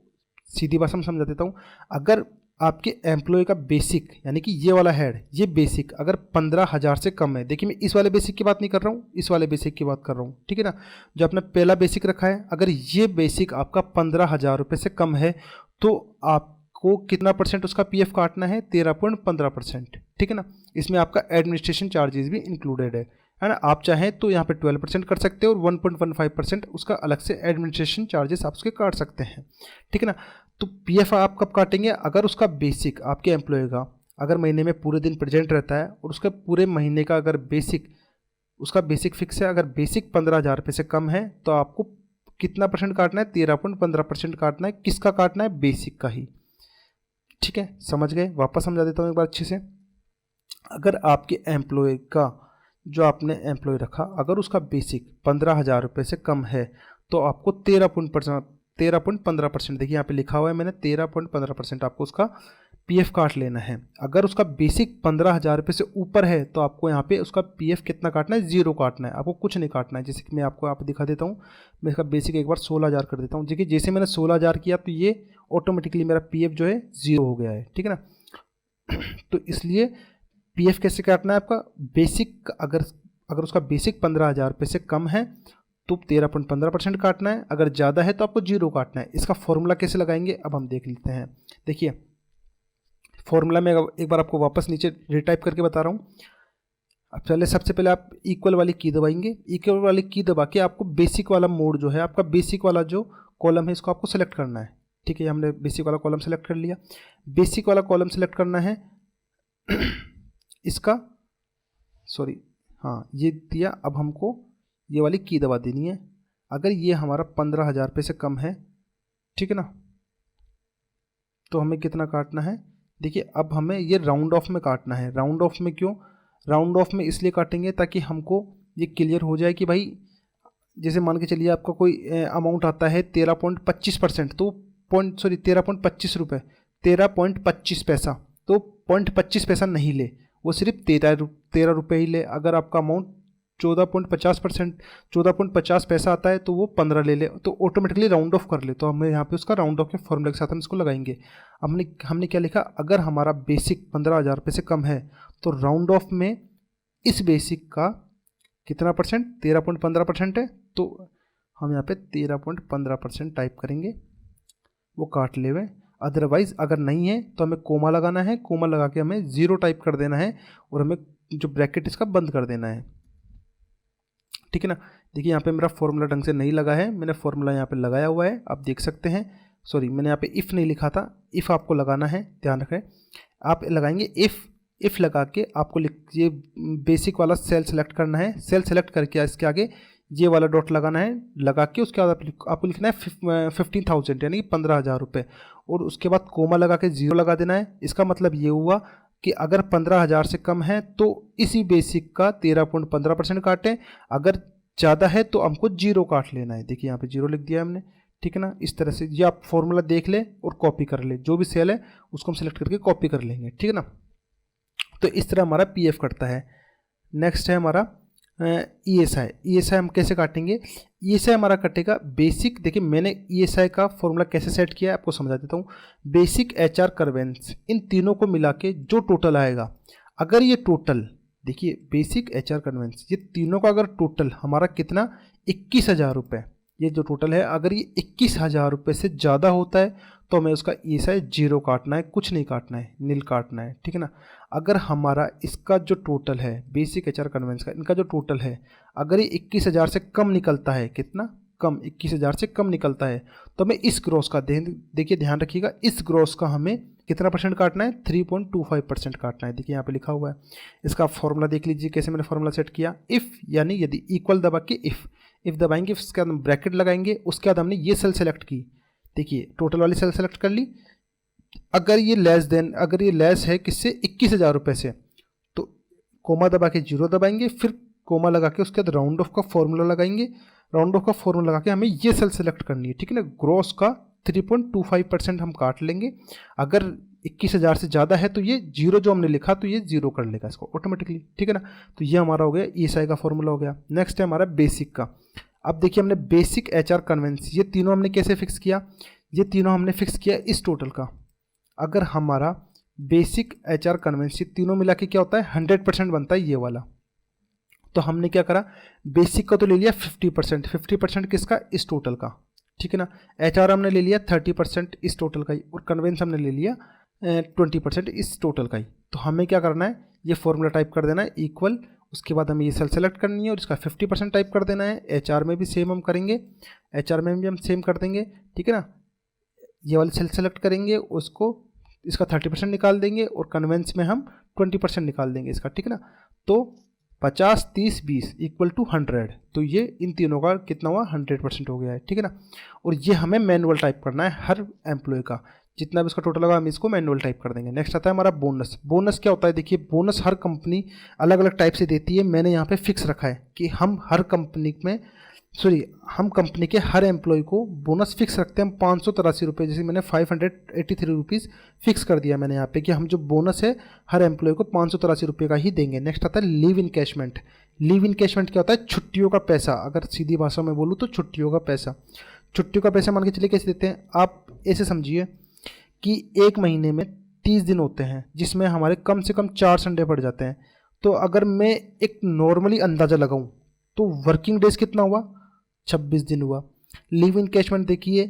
सीधी भाषा में समझा देता हूँ। अगर आपके एम्प्लॉय का बेसिक यानी कि ये वाला हेड, ये बेसिक अगर 15,000 से कम है, देखिए मैं इस वाले बेसिक की बात नहीं कर रहा हूँ, इस वाले बेसिक की बात कर रहा हूँ, ठीक है ना। जो आपने पहला बेसिक रखा है, अगर ये बेसिक आपका 15,000 रुपये से कम है तो आपको कितना परसेंट उसका पीएफ काटना है, 13.15%, ठीक है ना। इसमें आपका एडमिनिस्ट्रेशन चार्जेस भी इंक्लूडेड है ना। आप चाहें तो यहाँ पे 12% कर सकते हो और 1.15% उसका अलग से एडमिनिस्ट्रेशन चार्जेस आप उसके काट सकते हैं, ठीक है ना। तो पीएफ आप कब काटेंगे, अगर उसका बेसिक आपके एम्प्लॉय का अगर महीने में पूरे दिन प्रेजेंट रहता है और उसका पूरे महीने का अगर बेसिक उसका बेसिक फिक्स है। अगर बेसिक 15,000 रुपये से कम है तो आपको कितना परसेंट काटना है, 13.15% काटना है। किसका काटना है, बेसिक का ही। ठीक है, समझ गए। वापस समझा देता हूँ एक बार अच्छे से। अगर आपके एम्प्लॉय का, जो आपने एम्प्लॉय रखा, अगर उसका बेसिक 15,000 रुपये से कम है तो आपको 13.15%, देखिए यहाँ पे लिखा हुआ है मैंने, 13.15% आपको उसका पीएफ काट लेना है। अगर उसका बेसिक 15,000 रुपये से ऊपर है तो आपको यहाँ पे उसका पीएफ कितना काटना है, 0 काटना है, आपको कुछ नहीं काटना है। जैसे कि मैं आपको यहाँ पे दिखा देता हूँ, मैं इसका बेसिक एक बार 16,000 कर देता हूँ। देखिए जैसे मैंने 16,000 किया तो ये ऑटोमेटिकली मेरा पीएफ जो है 0 हो गया है। ठीक है ना। तो इसलिए पीएफ कैसे काटना है आपका, बेसिक अगर उसका बेसिक 15,000 रुपये से कम है तो 13.15% काटना है, अगर ज़्यादा है तो आपको 0 काटना है। इसका फॉर्मूला कैसे लगाएंगे अब हम देख लेते हैं। देखिए फॉर्मूला में एक बार आपको वापस नीचे रिटाइप करके बता रहा हूँ। अब चले, सबसे पहले आप इक्वल वाली की दबाएंगे। इक्वल वाली की दबा के आपको बेसिक वाला मोड जो है, आपका बेसिक वाला जो कॉलम है इसको आपको सेलेक्ट करना है। ठीक है, हमने बेसिक वाला कॉलम सेलेक्ट कर लिया। बेसिक वाला कॉलम सेलेक्ट करना है इसका, सॉरी हाँ ये दिया। अब हमको ये वाली की दबा देनी है। अगर ये हमारा 15,000 रुपये से कम है, ठीक है ना, तो हमें कितना काटना है, देखिए अब हमें ये राउंड ऑफ में काटना है। राउंड ऑफ में क्यों, राउंड ऑफ में इसलिए काटेंगे ताकि हमको ये क्लियर हो जाए कि भाई जैसे मान के चलिए आपका कोई अमाउंट आता है 13.25%, तो 13.25 रुपये, 13.25 पैसा, तो 0.25 पैसा नहीं ले, वो सिर्फ 13 रुपये ही ले। अगर आपका अमाउंट 14.50 पैसा आता है तो वो 15 ले ले, तो ऑटोमेटिकली राउंड ऑफ कर ले। तो हमें यहाँ पे उसका राउंड ऑफ के फॉर्मूले के साथ हम इसको लगाएंगे। हमने क्या लिखा, अगर हमारा बेसिक 15,000 रुपये से कम है तो राउंड ऑफ में इस बेसिक का कितना परसेंट, 13.15% है, तो हम यहाँ पे 13.15% टाइप करेंगे, वो काट ले हुए। अदरवाइज अगर नहीं है तो हमें कोमा लगाना है, कोमा लगा के हमें 0 टाइप कर देना है और हमें जो ब्रैकेट इसका बंद कर देना है। ठीक है ना। देखिए यहाँ पे मेरा फॉर्मूला ढंग से नहीं लगा है, मैंने फॉर्मूला यहाँ पे लगाया हुआ है, आप देख सकते हैं। सॉरी, मैंने यहाँ पे इफ़ नहीं लिखा था, इफ़ आपको लगाना है, ध्यान रखें। आप लगाएंगे इफ़ लगा के आपको ये बेसिक वाला सेल सेलेक्ट करना है। सेल सेलेक्ट करके इसके आगे ये वाला डॉट लगाना है, लगा के उसके बाद आपको लिखना है 15,000 यानी कि 15,000 रुपये, और उसके बाद कोमा लगा के 0 लगा देना है। इसका मतलब ये हुआ कि अगर 15,000 से कम है तो इसी बेसिक का 13.15% काटें, अगर ज़्यादा है तो हमको 0 काट लेना है। देखिए यहाँ पे 0 लिख दिया हमने। ठीक है ना। इस तरह से ये आप फॉर्मूला देख ले और कॉपी कर ले, जो भी सेल है उसको हम सेलेक्ट करके कॉपी कर लेंगे। ठीक है ना। तो इस तरह हमारा पीएफ कटता है। नेक्स्ट है हमारा ईएसआई। ईएसआई हम कैसे काटेंगे, ईएसआई हमारा कटेगा बेसिक। देखिए मैंने ईएसआई का फॉर्मूला कैसे सेट किया है आपको समझा देता हूँ। बेसिक, एचआर, करवेंस, इन तीनों को मिला के जो टोटल आएगा, अगर ये टोटल, देखिए बेसिक, एचआर, करवेंस, ये तीनों का अगर टोटल हमारा कितना 21,000 रुपये, ये जो टोटल है अगर ये 21,000 रुपये से ज़्यादा होता है तो हमें उसका ईएसआई 0 काटना है, कुछ नहीं काटना है, नील काटना है। ठीक है ना। अगर हमारा इसका जो टोटल है बेसिक, एचआर, कन्वेंस का, इनका जो टोटल है अगर ये 21,000 से कम निकलता है, कितना कम, 21,000 से कम निकलता है, तो हमें इस ग्रॉस का देखिए ध्यान रखिएगा, इस ग्रॉस का हमें कितना परसेंट काटना है, 3.25% काटना है। देखिए यहाँ पे लिखा हुआ है। इसका फॉर्मूला देख लीजिए कैसे मैंने फॉर्मूला सेट किया। इफ़ यानी यदि, इक्वल दबा के इफ़ दबाएंगे, उसके बाद हम ब्रैकेट लगाएंगे, उसके बाद हमने ये सेल सेलेक्ट की, देखिए टोटल वाली सेल सेलेक्ट कर ली। अगर ये लेस है किससे, 21,000 रुपये से, तो कोमा दबा के 0 दबाएंगे, फिर कोमा लगा के उसके बाद राउंड ऑफ का फॉर्मूला लगाएंगे। राउंड ऑफ का फॉर्मूला लगा के हमें ये सेल सेलेक्ट करनी है। ठीक है ना। ग्रॉस का 3.25% हम काट लेंगे। अगर 21,000 से ज़्यादा है तो ये 0 जो हमने लिखा तो ये 0 कर लेगा इसको ऑटोमेटिकली। ठीक है ना। तो ये हमारा हो गया ईएसआई का फॉर्मूला हो गया। नेक्स्ट है हमारा बेसिक का। अब देखिए हमने बेसिक, एचआर, कन्वेंस, ये तीनों हमने कैसे फिक्स किया, ये तीनों हमने फिक्स किया इस टोटल का। अगर हमारा बेसिक, एचआर, कन्वेंस, ये तीनों मिला के क्या होता है 100% बनता है ये वाला, तो हमने क्या करा, बेसिक का तो ले लिया 50%, 50% किसका, इस टोटल का। ठीक है ना। एचआर हमने ले लिया 30% इस टोटल का ही, और कन्वेंस हमने ले लिया 20% इस टोटल का ही। तो हमें क्या करना है, ये फॉर्मूला टाइप कर देना है, इक्वल, उसके बाद हमें ये सेल सेलेक्ट करनी है और इसका 50% टाइप कर देना है। एचआर में भी सेम हम करेंगे, एचआर में भी हम सेम कर देंगे। ठीक है ना। ये वाली सेल सेलेक्ट करेंगे, उसको इसका 30% निकाल देंगे और कन्वेंस में हम 20% निकाल देंगे इसका। ठीक है ना। तो 50, 30, 20 इक्वल टू 100। तो ये इन तीनों का कितना हुआ, 100% हो गया है, ठीक है ना। और ये हमें मैनुअल टाइप करना है हर एम्प्लॉय का, जितना भी इसका टोटल होगा हम इसको मैनुअल टाइप कर देंगे। नेक्स्ट आता है हमारा बोनस। बोनस क्या होता है, देखिए बोनस हर कंपनी अलग अलग टाइप से देती है। मैंने यहाँ पे फिक्स रखा है कि हम कंपनी के हर एम्प्लॉय को बोनस फिक्स रखते हैं हम 583 रुपये, जैसे मैंने 583 रुपीज़ फिक्स कर दिया मैंने यहाँ पे कि हम जो बोनस है हर एम्प्लॉय को 583 रुपये का ही देंगे। नेक्स्ट आता है लीव इनकैशमेंट। लीव इनकैशमेंट क्या होता है, छुट्टियों का पैसा। अगर सीधी भाषा में बोलूँ तो छुट्टियों का पैसा। छुट्टियों का पैसा मान के चलिए कैसे देते हैं, आप ऐसे समझिए कि एक महीने में 30 दिन होते हैं, जिसमें हमारे कम से कम 4 संडे पड़ जाते हैं। तो अगर मैं एक नॉर्मली अंदाज़ा लगाऊं तो वर्किंग डेज कितना हुआ, 26 दिन हुआ। लीव इनकैशमेंट देखिए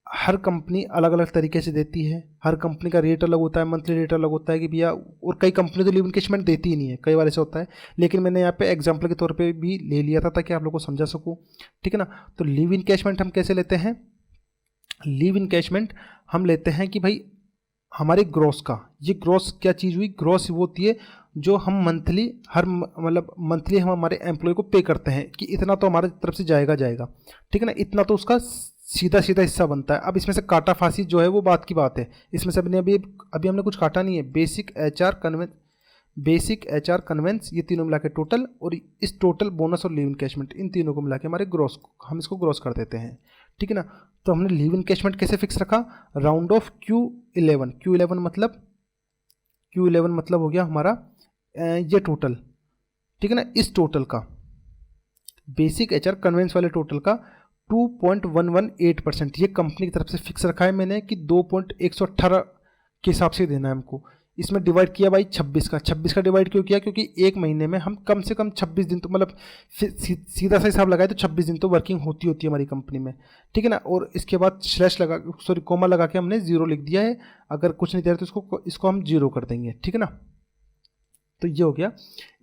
हर कंपनी अलग अलग तरीके से देती है, हर कंपनी का रेट अलग होता है, मंथली रेट अलग होता है कि भैया, और कई कंपनी तो लीव इनकैशमेंट देती ही नहीं है, कई बार ऐसा होता है। लेकिन मैंने यहाँ पे एग्जांपल के तौर पे भी ले लिया था ताकि आप लोगों को समझा सकूँ, ठीक है ना। तो लीव इनकैशमेंट हम कैसे लेते हैं, लीव इनकैशमेंट हम लेते हैं कि भाई हमारे ग्रॉस का, ये ग्रॉस क्या चीज़ हुई, ग्रॉस वो होती है जो हम मंथली मंथली हम हमारे एम्प्लॉय को पे करते हैं कि इतना तो हमारे तरफ से जाएगा, ठीक है ना, इतना तो उसका सीधा सीधा हिस्सा बनता है। अब इसमें से काटा फांसी जो है वो बात की बात है, इसमें से अभी हमने कुछ काटा नहीं है। बेसिक एचआर कन्वेंस ये तीनों मिला के टोटल, और इस टोटल बोनस और लीव इनकैशमेंट इन तीनों को मिला के हमारे ग्रॉस, हम इसको ग्रॉस कर देते हैं, ठीक है ना। तो हमने लीव इनकैशमेंट कैसे फिक्स रखा, राउंड ऑफ Q11 मतलब हो गया हमारा ये टोटल, ठीक है ना। इस टोटल का बेसिक एचआर कन्वेंस वाले टोटल का 2.118% ये कंपनी की तरफ से फिक्स रखा है मैंने कि 2.118 के हिसाब से देना है हमको। इसमें डिवाइड किया भाई 26 का डिवाइड क्यों किया, क्योंकि एक महीने में हम कम से कम 26 दिन तो मतलब सीधा सा हिसाब लगाए तो 26 दिन तो वर्किंग होती है हमारी कंपनी में, ठीक है ना। और इसके बाद कोमा लगा के हमने 0 लिख दिया है। अगर कुछ नहीं दे रहे तो इसको हम 0 कर देंगे, ठीक है ना। तो ये हो गया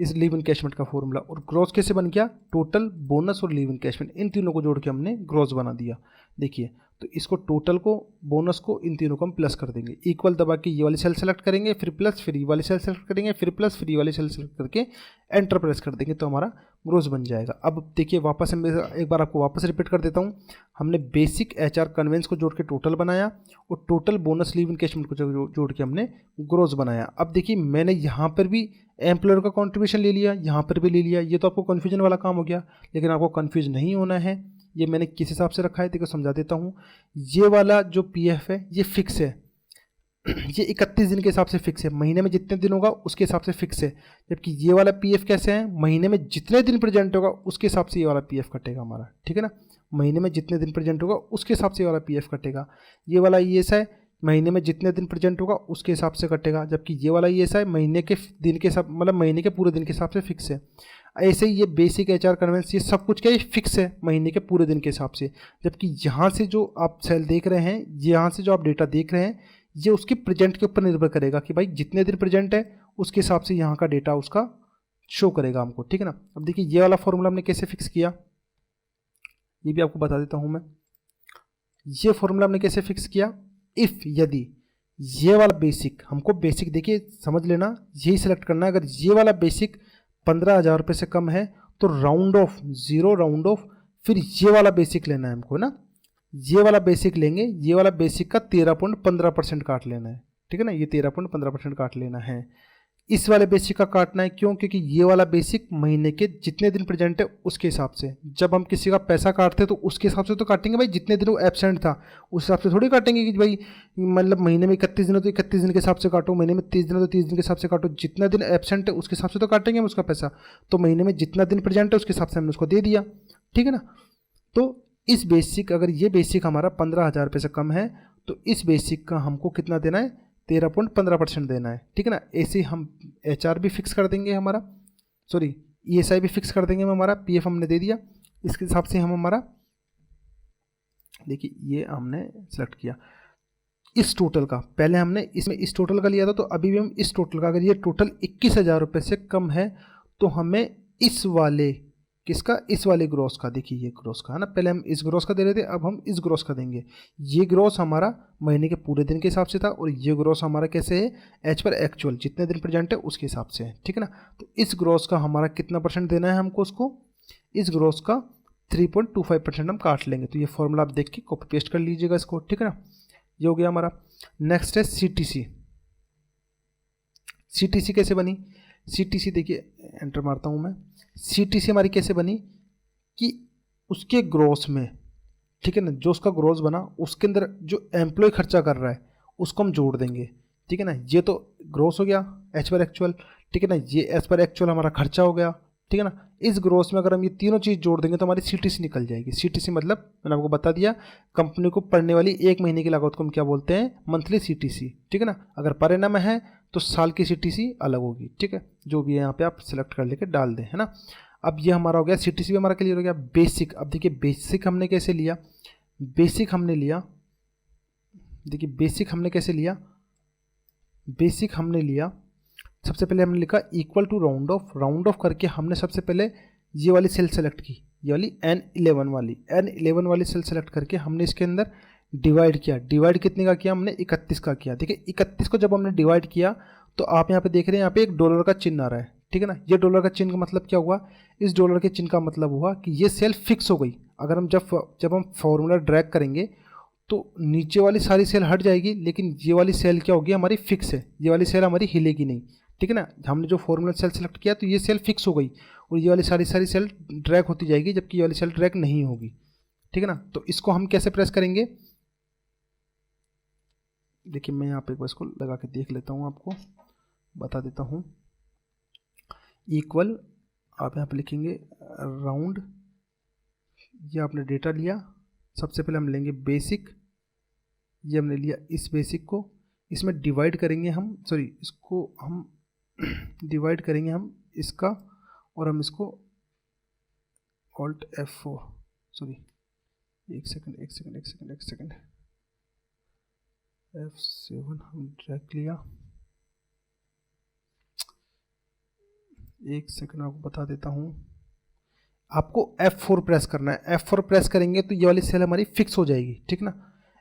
इस लीव इनकैशमेंट का फॉर्मूला। और ग्रॉस कैसे बन गया, टोटल, बोनस और लीव इनकैशमेंट इन तीनों को जोड़ के हमने ग्रॉस बना दिया। देखिए तो इसको टोटल को, बोनस को, इन तीनों को हम प्लस कर देंगे। इक्वल दबा के ये वाली सेल सेलेक्ट करेंगे, फिर प्लस, फिर ये वाली सेल सेलेक्ट करेंगे, फिर प्लस, फिर ये वाली सेल सेलेक्ट करके एंटर प्रेस कर देंगे तो हमारा ग्रॉस बन जाएगा। अब देखिए वापस मैं एक बार आपको वापस रिपीट कर देता हूँ। हमने बेसिक एचआर कन्वेंस को जोड़ के टोटल बनाया, और टोटल, बोनस, लीव इनकैशमेंट को जोड़ के हमने ग्रॉस बनाया। अब देखिए मैंने यहाँ पर भी एम्प्लॉयर का कॉन्ट्रीब्यूशन ले लिया, यहाँ पर भी ले लिया। ये तो आपको कन्फ्यूजन वाला काम हो गया, लेकिन आपको कन्फ्यूज नहीं होना है। ये मैंने किस हिसाब से रखा है देखो समझा देता हूँ। ये वाला जो पीएफ है ये फिक्स है, ये 31 दिन के हिसाब से फिक्स है, महीने में जितने दिन होगा उसके हिसाब से फिक्स है। जबकि ये वाला पीएफ कैसे है, महीने में जितने दिन प्रेजेंट होगा उसके हिसाब से ये वाला पीएफ कटेगा हमारा, ठीक है ना। महीने में जितने दिन प्रेजेंट होगा उसके हिसाब से ये वाला पीएफ कटेगा। ये वाला ईएसआई है, महीने में जितने दिन प्रेजेंट होगा उसके हिसाब से कटेगा। जबकि ये वाला ईएसआई महीने के दिन के हिसाब, मतलब महीने के पूरे दिन के हिसाब से फिक्स है। ऐसे ही ये बेसिक एचआर कन्वेंस, ये सब कुछ क्या है, फिक्स है महीने के पूरे दिन के हिसाब से। जबकि यहाँ से जो आप सेल देख रहे हैं, यहाँ से जो आप डेटा देख रहे हैं, ये उसके प्रेजेंट के ऊपर निर्भर करेगा कि भाई जितने दिन प्रेजेंट है उसके हिसाब से यहाँ का डेटा उसका शो करेगा हमको, ठीक है ना। अब देखिए ये वाला फॉर्मूला हमने कैसे फिक्स किया, ये भी आपको बता देता हूँ मैं। ये फॉर्मूला हमने कैसे फिक्स किया, इफ़, यदि ये वाला बेसिक, हमको बेसिक देखिए समझ लेना, यही सेलेक्ट करना है। अगर ये वाला बेसिक 15,000 रुपये से कम है तो राउंड ऑफ 0, राउंड ऑफ, फिर ये वाला बेसिक लेना है हमको ना, ये वाला बेसिक लेंगे, ये वाला बेसिक का 13.15% काट लेना है, ठीक है ना। ये 13.15% काट लेना है। इस वाले बेसिक का काटना है, क्यों, क्योंकि ये वाला बेसिक महीने के जितने दिन प्रेजेंट है उसके हिसाब से। जब हम किसी का पैसा काटते हैं तो उसके हिसाब से तो काटेंगे भाई, जितने दिन वो एब्सेंट था उस हिसाब से थोड़ी काटेंगे कि भाई मतलब महीने में 31 दिन है तो 31 दिन के हिसाब से काटो, महीने में 30 दिन है तो 30 दिन के हिसाब से काटो। जितना दिन एब्सेंट है उसके हिसाब से तो काटेंगे हम उसका पैसा। तो महीने में जितना दिन प्रेजेंट है उसके हिसाब से हमने उसको दे दिया, ठीक है ना। तो इस बेसिक, अगर ये बेसिक हमारा 15,000 रुपये से कम है तो इस बेसिक का हमको कितना देना है, 13.15% देना है, ठीक है ना। ऐसे हम एचआर भी फिक्स कर देंगे हमारा, सॉरी ईएसआई भी फिक्स कर देंगे हमारा, पीएफ हमने दे दिया, इसके हिसाब से हम हमारा, देखिए ये हमने सेलेक्ट किया इस टोटल का। पहले हमने इसमें इस टोटल का लिया था, तो अभी भी हम इस टोटल का, अगर ये टोटल 21,000 रुपये से कम है तो हमें इस वाले किसका, इस वाले ग्रोस का। देखिए ये ग्रोस का है ना, पहले हम इस ग्रोस का दे रहे थे, अब हम इस ग्रोस का देंगे। ये ग्रोस हमारा महीने के पूरे दिन के हिसाब से था, और ये ग्रोस हमारा कैसे है, एच पर एक्चुअल जितने दिन प्रेजेंट है उसके हिसाब से है, ठीक है ना। तो इस ग्रोस का हमारा कितना परसेंट देना है हमको उसको, इस ग्रोस का 3.25% हम काट लेंगे। तो ये फॉर्मूला आप देख के कॉपी पेस्ट कर लीजिएगा इसको, ठीक है ना। ये हो गया हमारा। नेक्स्ट है CTC। CTC कैसे बनी, CTC देखिए, एंटर मारता हूँ मैं। CTC हमारी कैसे बनी कि उसके ग्रोस में, ठीक है ना, जो उसका ग्रोस बना उसके अंदर जो एम्प्लॉय खर्चा कर रहा है उसको हम जोड़ देंगे, ठीक है ना। ये तो ग्रोस हो गया एच पर एक्चुअल, ठीक है ना। ये एच पर एक्चुअल हमारा खर्चा हो गया, ठीक है ना। इस ग्रोस में अगर हम ये तीनों चीज़ जोड़ देंगे तो हमारी CTC निकल जाएगी। CTC मतलब मैंने आपको बता दिया, कंपनी को पड़ने वाली एक महीने की लागत को हम क्या बोलते हैं, मंथली CTC, ठीक है ना। अगर पर एनम है तो साल की CTC अलग होगी, ठीक है। जो भी है यहाँ पे आप सिलेक्ट कर लेके डाल दें, है ना। अब ये हमारा हो गया, CTC भी हमारा क्लियर हो गया। बेसिक, अब देखिए बेसिक हमने कैसे लिया, बेसिक हमने लिया, देखिए बेसिक हमने कैसे लिया, बेसिक हमने लिया, सबसे पहले हमने लिखा equal to round off. Round off करके हमने सबसे पहले ये वाली सेल सेलेक्ट की, ये वाली N11 वाली सेल सेलेक्ट करके हमने इसके अंदर डिवाइड किया। डिवाइड कितने का किया हमने, 31 का किया। देखिए 31 को जब हमने डिवाइड किया तो आप यहाँ पे देख रहे हैं, यहाँ पे एक डॉलर का चिन्ह आ रहा है, ठीक है ना। ये डॉलर का चिन्ह का मतलब क्या हुआ, इस डॉलर के चिन्ह का मतलब हुआ कि ये सेल फिक्स हो गई। अगर हम जब हम फॉर्मूला ड्रैग करेंगे तो नीचे वाली सारी सेल हट जाएगी, लेकिन ये वाली सेल क्या होगी, हमारी फिक्स है, ये वाली सेल हमारी हिलेगी नहीं, ठीक है ना। हमने जो फॉर्मूला सेल सेलेक्ट किया तो ये सेल फिक्स हो गई, और ये वाली सारी सेल ड्रैग होती जाएगी, जबकि ये वाली सेल ड्रैग नहीं होगी, ठीक है ना। तो इसको हम कैसे प्रेस करेंगे, देखिए मैं यहाँ पे इसको लगा के देख लेता हूँ, आपको बता देता हूँ। इक्वल, आप यहाँ पे लिखेंगे राउंड, ये आपने डेटा लिया, सबसे पहले हम लेंगे बेसिक, ये हमने लिया इस बेसिक को, इसमें डिवाइड करेंगे हम, सॉरी इसको हम डिवाइड करेंगे हम इसका, और हम इसको Alt F4, सॉरी एक सेकंड F7 हम ड्रैग लिया, एक सेकंड आपको बता देता हूँ। आपको F4 प्रेस करना है, F4 प्रेस करेंगे तो ये वाली सेल हमारी फिक्स हो जाएगी, ठीक ना।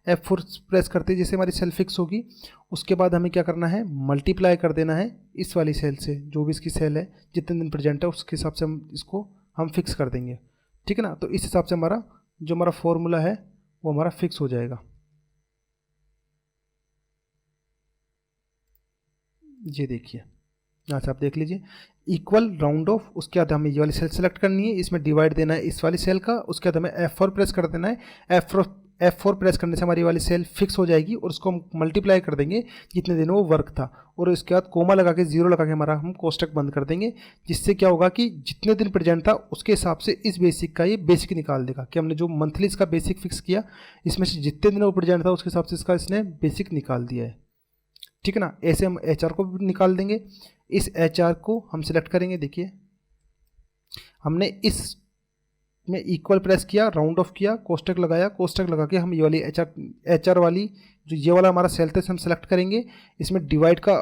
F4 प्रेस करते जैसे हमारी सेल फिक्स होगी, उसके बाद हमें क्या करना है, मल्टीप्लाई कर देना है इस वाली सेल से, जो भी इसकी सेल है जितने दिन प्रेजेंट है उसके हिसाब से हम इसको फिक्स कर देंगे, ठीक है ना। तो इस हिसाब से हमारा जो हमारा फॉर्मूला है वो हमारा फिक्स हो जाएगा। ये देखिए यहाँ से आप देख लीजिए, इक्वल राउंड ऑफ, उसके बाद हमें ये वाली सेल सेलेक्ट करनी है, इसमें डिवाइड देना है इस वाली सेल का, उसके बाद हमें F4 प्रेस कर देना है। F4 प्रेस करने से हमारी वाली सेल फिक्स हो जाएगी, और उसको हम मल्टीप्लाई कर देंगे जितने दिन वो वर्क था, और उसके बाद कोमा लगा के 0 लगा के हमारा हम कोष्टक बंद कर देंगे, जिससे क्या होगा कि जितने दिन प्रेजेंट था उसके हिसाब से इस बेसिक का ये बेसिक निकाल देगा, कि हमने जो मंथली इसका बेसिक फिक्स किया, इसमें से जितने दिन वो प्रेजेंट था उसके हिसाब से इसका इसने बेसिक निकाल दिया है, ठीक है ना। ऐसे हम HR को भी निकाल देंगे। इस HR को हम सिलेक्ट करेंगे, देखिए हमने इस में इक्वल प्रेस किया, राउंड ऑफ किया, कोष्टक लगाया, कोष्टक लगा के हम ये वाली HR वाली जो ये वाला हमारा सेल था हम सेलेक्ट करेंगे, इसमें डिवाइड का,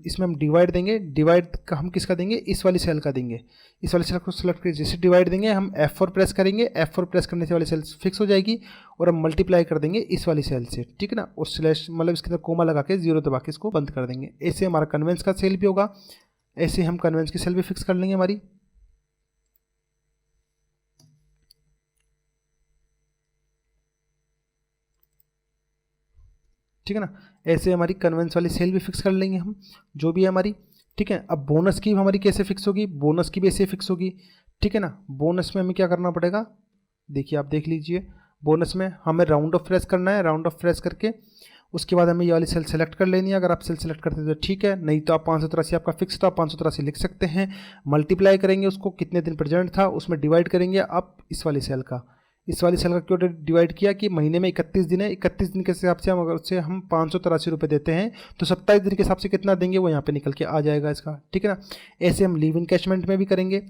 इसमें हम डिवाइड देंगे, डिवाइड का हम किसका देंगे, इस वाली सेल का देंगे, इस वाली सेल को सेलेक्ट करके जैसे डिवाइड देंगे हम F4 प्रेस करेंगे, F4 प्रेस करने से वाली सेल फिक्स हो जाएगी, और हम मल्टीप्लाई कर देंगे इस वाली सेल से, ठीक है ना। और स्लैश मतलब इसके अंदर कोमा लगा के 0 दबा के इसको बंद कर देंगे। ऐसे हमारा कन्वेंस का सेल भी होगा, ऐसे हम कन्वेंस की सेल भी फिक्स कर लेंगे हमारी। ठीक है ना, ऐसे हमारी कन्वेंस वाली सेल भी फिक्स कर लेंगे हम, जो भी है हमारी, ठीक है। अब बोनस की हमारी कैसे फिक्स होगी, बोनस की भी ऐसे फिक्स होगी, ठीक है ना। बोनस में हमें क्या करना पड़ेगा, देखिए आप देख लीजिए, बोनस में हमें राउंड ऑफ प्रेस करना है, राउंड ऑफ प्रेस करके उसके बाद हमें ये वाली सेल सेलेक्ट कर लेनी है। अगर आप सेल सेलेक्ट करते हैं तो ठीक है, नहीं तो आप 583 आपका फिक्स था, 583 लिख सकते हैं। मल्टीप्लाई करेंगे उसको, कितने दिन प्रेजेंट था उसमें डिवाइड करेंगे आप इस वाली सेल का, इस वाली सेल का क्यों डिवाइड किया कि महीने में 31 दिन है, 31 दिन के हिसाब से हम अगर उससे हम 583 रुपये देते हैं तो 27 दिन के हिसाब से कितना देंगे वो यहाँ पे निकल के आ जाएगा इसका, ठीक है ना। ऐसे हम लीव इनकैशमेंट में भी करेंगे।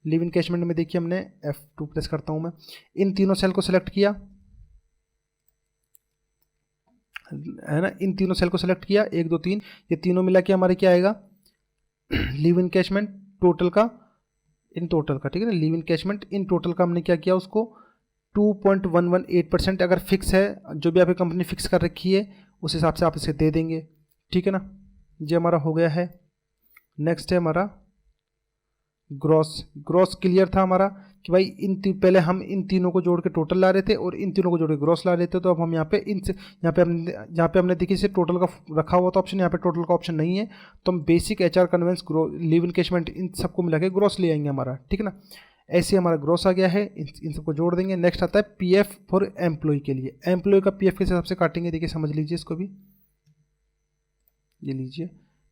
लीव इनकैशमेंट में देखिए हमने F2 प्रेस करता हूँ मैं, इन तीनों सेल को सिलेक्ट किया है ना, इन तीनों सेल को सिलेक्ट किया, 1 2 3, ये तीनों मिला के हमारे क्या आएगा, लीव इनकैशमेंट टोटल का इन टोटल का, ठीक है ना, लीव इनकैशमेंट इन टोटल का हमने क्या किया, उसको 2.118% अगर फिक्स है, जो भी आपकी कंपनी फिक्स कर रखी है उस हिसाब से आप इसे दे देंगे, ठीक है ना। ये हमारा हो गया है। नेक्स्ट है हमारा ग्रॉस क्लियर था हमारा कि भाई पहले हम इन तीनों को जोड़ के टोटल ला रहे थे और इन तीनों को जोड़ के ग्रॉस ला रहे थे। तो अब हम यहाँ पे हमने देखिए से टोटल का रखा हुआ था ऑप्शन, यहाँ पे टोटल का ऑप्शन नहीं है, तो हम basic HR conveyance leave encashment इन सबको मिला के ग्रॉस ले आएंगे हमारा, ठीक है ना। ऐसे हमारा ग्रॉस आ गया है, इन सबको जोड़ देंगे। नेक्स्ट आता है PF फॉर एम्प्लॉय के लिए। एम्प्लॉय का PF किस हिसाब से काटेंगे, देखिए समझ लीजिए इसको भी, ये लीजिए,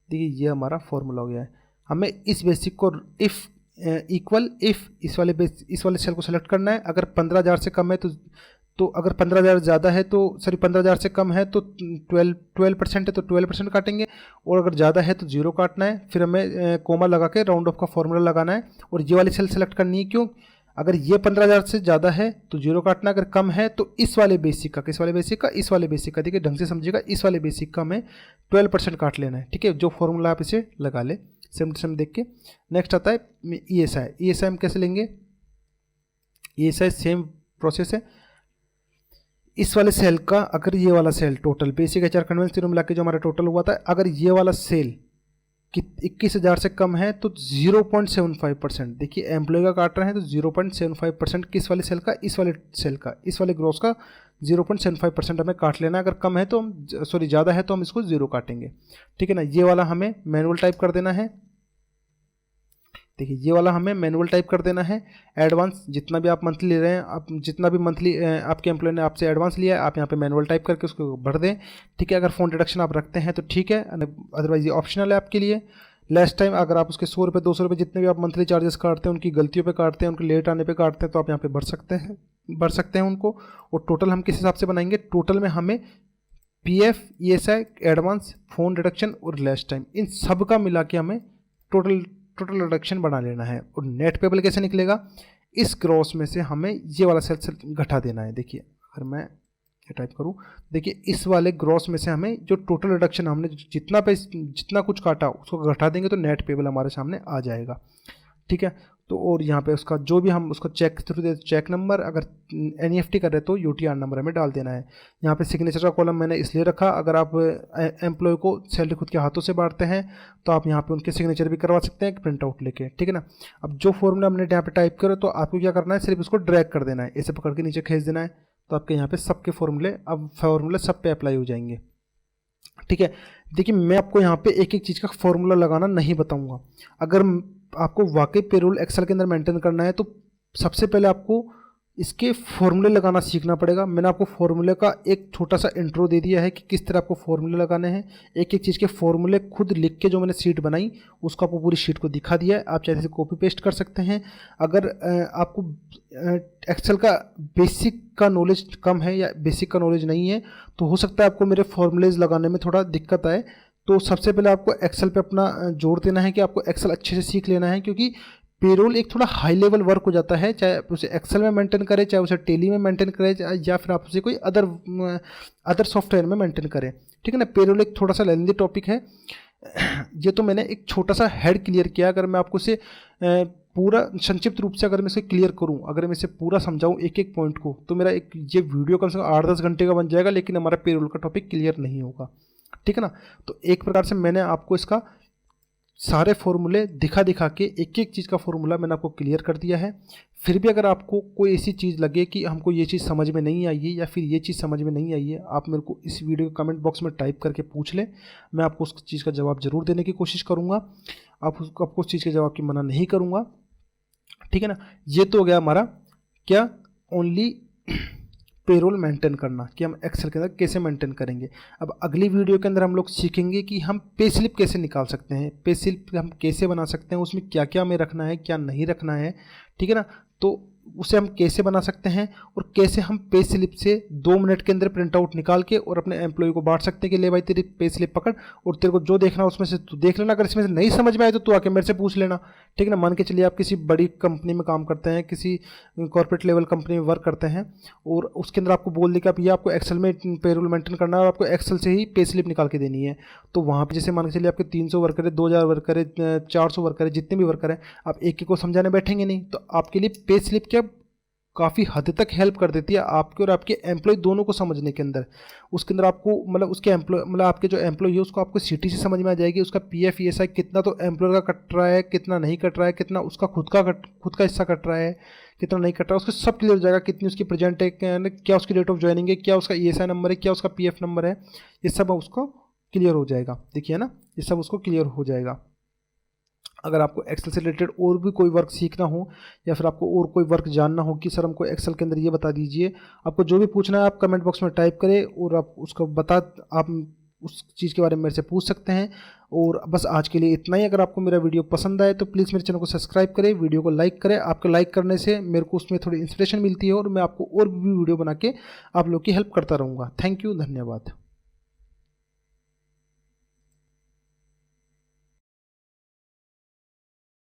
देखिए ये हमारा फॉर्मूला हो गया है। हमें इस बेसिक को इफ़ इस वाले सेल को सेलेक्ट करना है। अगर 15,000 से कम है तो अगर 15,000 ज़्यादा है तो 15,000 से कम है तो 12% है तो 12% काटेंगे, और अगर ज़्यादा है तो 0 काटना है। फिर हमें कोमा लगा के राउंड ऑफ का फॉर्मूला लगाना है और ये वाली सेल सेलेक्ट करनी है। क्यों, अगर ये 15,000 से ज़्यादा है तो 0 काटना, अगर कम है तो इस वाले बेसिक का, किस वाले बेसिक का, इस वाले बेसिक का, देखिए ढंग से समझिएगा, इस वाले बेसिक का हमें 12% काट लेना है, ठीक है। जो फॉर्मूला आप इसे लगा ले सेम टू सेम देख के। नेक्स्ट आता है ESI हम कैसे लेंगे, ESI सेम प्रोसेस है। इस वाले सेल का, अगर ये वाला cell total basic HR conveyance तीनों मिला के जो हमारा टोटल हुआ था, अगर ये वाला सेल 21,000 से कम है तो 0.75%, देखिए एम्प्लॉय का काट रहे हैं तो 0.75% किस वाले सेल का, इस वाले सेल का, इस वाले ग्रॉस का 0.75% हमें काट लेना है। अगर कम है तो हम ज़्यादा है तो हम इसको 0 काटेंगे, ठीक है ना। ये वाला हमें मैनुअल टाइप कर देना है, देखिए ये वाला हमें मैनुअल टाइप कर देना है। एडवांस जितना भी आप मंथली ले रहे हैं, आप जितना भी मंथली आपके एम्प्लॉय ने आपसे एडवांस लिया है, आप यहाँ पे मैनुअल टाइप करके उसको भर दें, ठीक है। अगर फ़ोन डिडक्शन आप रखते हैं तो ठीक है, अदरवाइज ये ऑप्शनल है आपके लिए। लास्ट टाइम अगर आप उसके 100 रुपये 200 रुपये जितने भी आप मंथली चार्जेस काटते हैं, उनकी गलतियों पे काटते हैं, उनके लेट आने पे काटते हैं, तो आप यहाँ पे भर सकते हैं उनको। और टोटल हम किस हिसाब से बनाएंगे, टोटल में हमें PF ESI advance phone deduction और लास्ट टाइम इन सब का मिला के हमें टोटल रिडक्शन बना लेना है। और नेट पेबल कैसे निकलेगा, इस ग्रॉस में से हमें ये वाला सेल घटा देना है। देखिए अगर मैं ये टाइप करूँ, देखिए इस वाले ग्रॉस में से हमें जो टोटल रिडक्शन हमने जितना कुछ काटा उसको घटा देंगे तो नेट पेबल हमारे सामने आ जाएगा, ठीक है। तो और यहाँ पे उसका जो भी हम उसको चेक थ्रू दे, चेक नंबर, अगर NEFT कर रहे तो UTR नंबर हमें डाल देना है। यहाँ पे सिग्नेचर का कॉलम मैंने इसलिए रखा, अगर आप एम्प्लॉय को सैलरी खुद के हाथों से बांटते हैं तो आप यहाँ पे उनके सिग्नेचर भी करवा सकते हैं प्रिंट आउट लेके, ठीक है ना। अब जो फॉर्मूला हमने यहाँ पे टाइप करो तो आपको क्या करना है, सिर्फ इसको ड्रैग कर देना है, ऐसे पकड़ के नीचे खींच देना है, तो आपके यहाँ पे सबके फॉर्मूले सब पे अप्लाई हो जाएंगे, ठीक है। देखिए मैं आपको यहाँ पे एक एक चीज़ का फॉर्मूला लगाना नहीं बताऊँगा। अगर आपको वाकई पेरोल एक्सेल के अंदर मेंटेन करना है तो सबसे पहले आपको इसके फॉर्मूले लगाना सीखना पड़ेगा। मैंने आपको फॉर्मूले का एक छोटा सा इंट्रो दे दिया है कि किस तरह आपको फॉर्मूले लगाने हैं। एक एक चीज़ के फॉर्मूले खुद लिख के जो मैंने शीट बनाई उसको आपको पूरी शीट को दिखा दिया है, आप चाहे से कॉपी पेस्ट कर सकते हैं। अगर आपको एक्सेल का बेसिक का नॉलेज कम है या बेसिक का नॉलेज नहीं है तो हो सकता है आपको मेरे फॉर्मूलेज लगाने में थोड़ा दिक्कत आए। तो सबसे पहले आपको एक्सेल पे अपना जोर देना है कि आपको एक्सेल अच्छे से सीख लेना है, क्योंकि पेरोल एक थोड़ा हाई लेवल वर्क हो जाता है, चाहे उसे एक्सेल में मेंटेन करें, चाहे उसे टेली में मेंटेन करें, या फिर आप उसे कोई अदर सॉफ्टवेयर में मेंटेन करें, ठीक है ना। पेरोल एक थोड़ा सा लेंथी टॉपिक है। ये तो मैंने एक छोटा सा हेड क्लियर किया। अगर मैं आपको इसे पूरा संक्षिप्त रूप से अगर मैं इसे क्लियर करूं, अगर मैं इसे पूरा समझाऊं एक एक पॉइंट को, तो मेरा ये वीडियो कम से कम 8-10 घंटे का बन जाएगा, लेकिन हमारा पेरोल का टॉपिक क्लियर नहीं होगा, ठीक है ना। तो एक प्रकार से मैंने आपको इसका सारे फॉर्मूले दिखा के एक एक चीज़ का फॉर्मूला मैंने आपको क्लियर कर दिया है। फिर भी अगर आपको कोई ऐसी चीज़ लगे कि हमको ये चीज़ समझ में नहीं आई है या फिर ये चीज़ समझ में नहीं आई है, आप मेरे को इस वीडियो के कमेंट बॉक्स में टाइप करके पूछ लें, मैं आपको उस चीज़ का जवाब ज़रूर देने की कोशिश करूँगा। आपको उस चीज़ के जवाब की मना नहीं करूँगा, ठीक है ना। ये तो हो गया हमारा क्या, ओनली पेरोल मेंटेन करना, कि हम एक्सेल के अंदर कैसे मेंटेन करेंगे। अब अगली वीडियो के अंदर हम लोग सीखेंगे कि हम पे स्लिप कैसे निकाल सकते हैं, पे स्लिप हम कैसे बना सकते हैं, उसमें क्या क्या हमें रखना है क्या नहीं रखना है, ठीक है ना। तो उसे हम कैसे बना सकते हैं और कैसे हम पे स्लिप से 2 मिनट के अंदर प्रिंट आउट निकाल के और अपने एम्प्लॉय को बांट सकते हैं कि ले भाई तेरी पे स्लिप पकड़ और तेरे को जो देखना उसमें से तू देख लेना, अगर इसमें से नहीं समझ में आए तो तू आके मेरे से पूछ लेना, ठीक है ना। मान के चलिए आप किसी बड़ी कंपनी में काम करते हैं, किसी कॉर्पोरेट लेवल कंपनी में वर्क करते हैं और उसके अंदर आपको बोल दे कि आप ये आपको एक्सेल में पेरोल मेंटेन करना है और आपको एक्सेल से ही पे स्लिप निकाल के देनी है। तो वहाँ पे जैसे मान के चलिए आपके 300 वर्कर है, 2000 वर्कर है, 400 वर्कर है, जितने भी वर्कर हैं, आप एक एक को समझाने बैठेंगे नहीं। तो आपके लिए पे स्लिप क्या काफ़ी हद तक हेल्प कर देती है आपके और आपके एम्प्लॉय दोनों को समझने के अंदर। उसके अंदर आपको मतलब उसके एम्प्लॉय मतलब आपके जो एम्प्लॉय है उसको आपको सीटी से समझ में आ जाएगी, उसका पीएफ ईएसआई कितना तो एम्प्लॉयर का कट रहा है, कितना नहीं कट रहा है, कितना उसका खुद का हिस्सा कट रहा है, कितना नहीं कट रहा है, उसको सब क्लियर हो जाएगा। कितनी उसकी प्रेजेंट है, क्या उसकी डेट ऑफ ज्वाइनिंग है, क्या उसका ईएसआई नंबर है, क्या उसका पीएफ नंबर है, ये सब उसको क्लियर हो जाएगा। देखिए ना, ये सब उसको क्लियर हो जाएगा। अगर आपको एक्सेल से रिलेटेड और भी कोई वर्क सीखना हो या फिर आपको और कोई वर्क जानना हो कि सर हमको एक्सेल के अंदर ये बता दीजिए, आपको जो भी पूछना है आप कमेंट बॉक्स में टाइप करें और आप उसको आप उस चीज़ के बारे में मेरे से पूछ सकते हैं। और बस आज के लिए इतना ही। अगर आपको मेरा वीडियो पसंद आए तो प्लीज़ मेरे चैनल को सब्सक्राइब करें, वीडियो को लाइक करें। आपके लाइक करने से मेरे को उसमें थोड़ी इंस्पिरेशन मिलती है और मैं आपको और भी वीडियो बना के आप लोग की हेल्प करता रहूँगा। थैंक यू, धन्यवाद।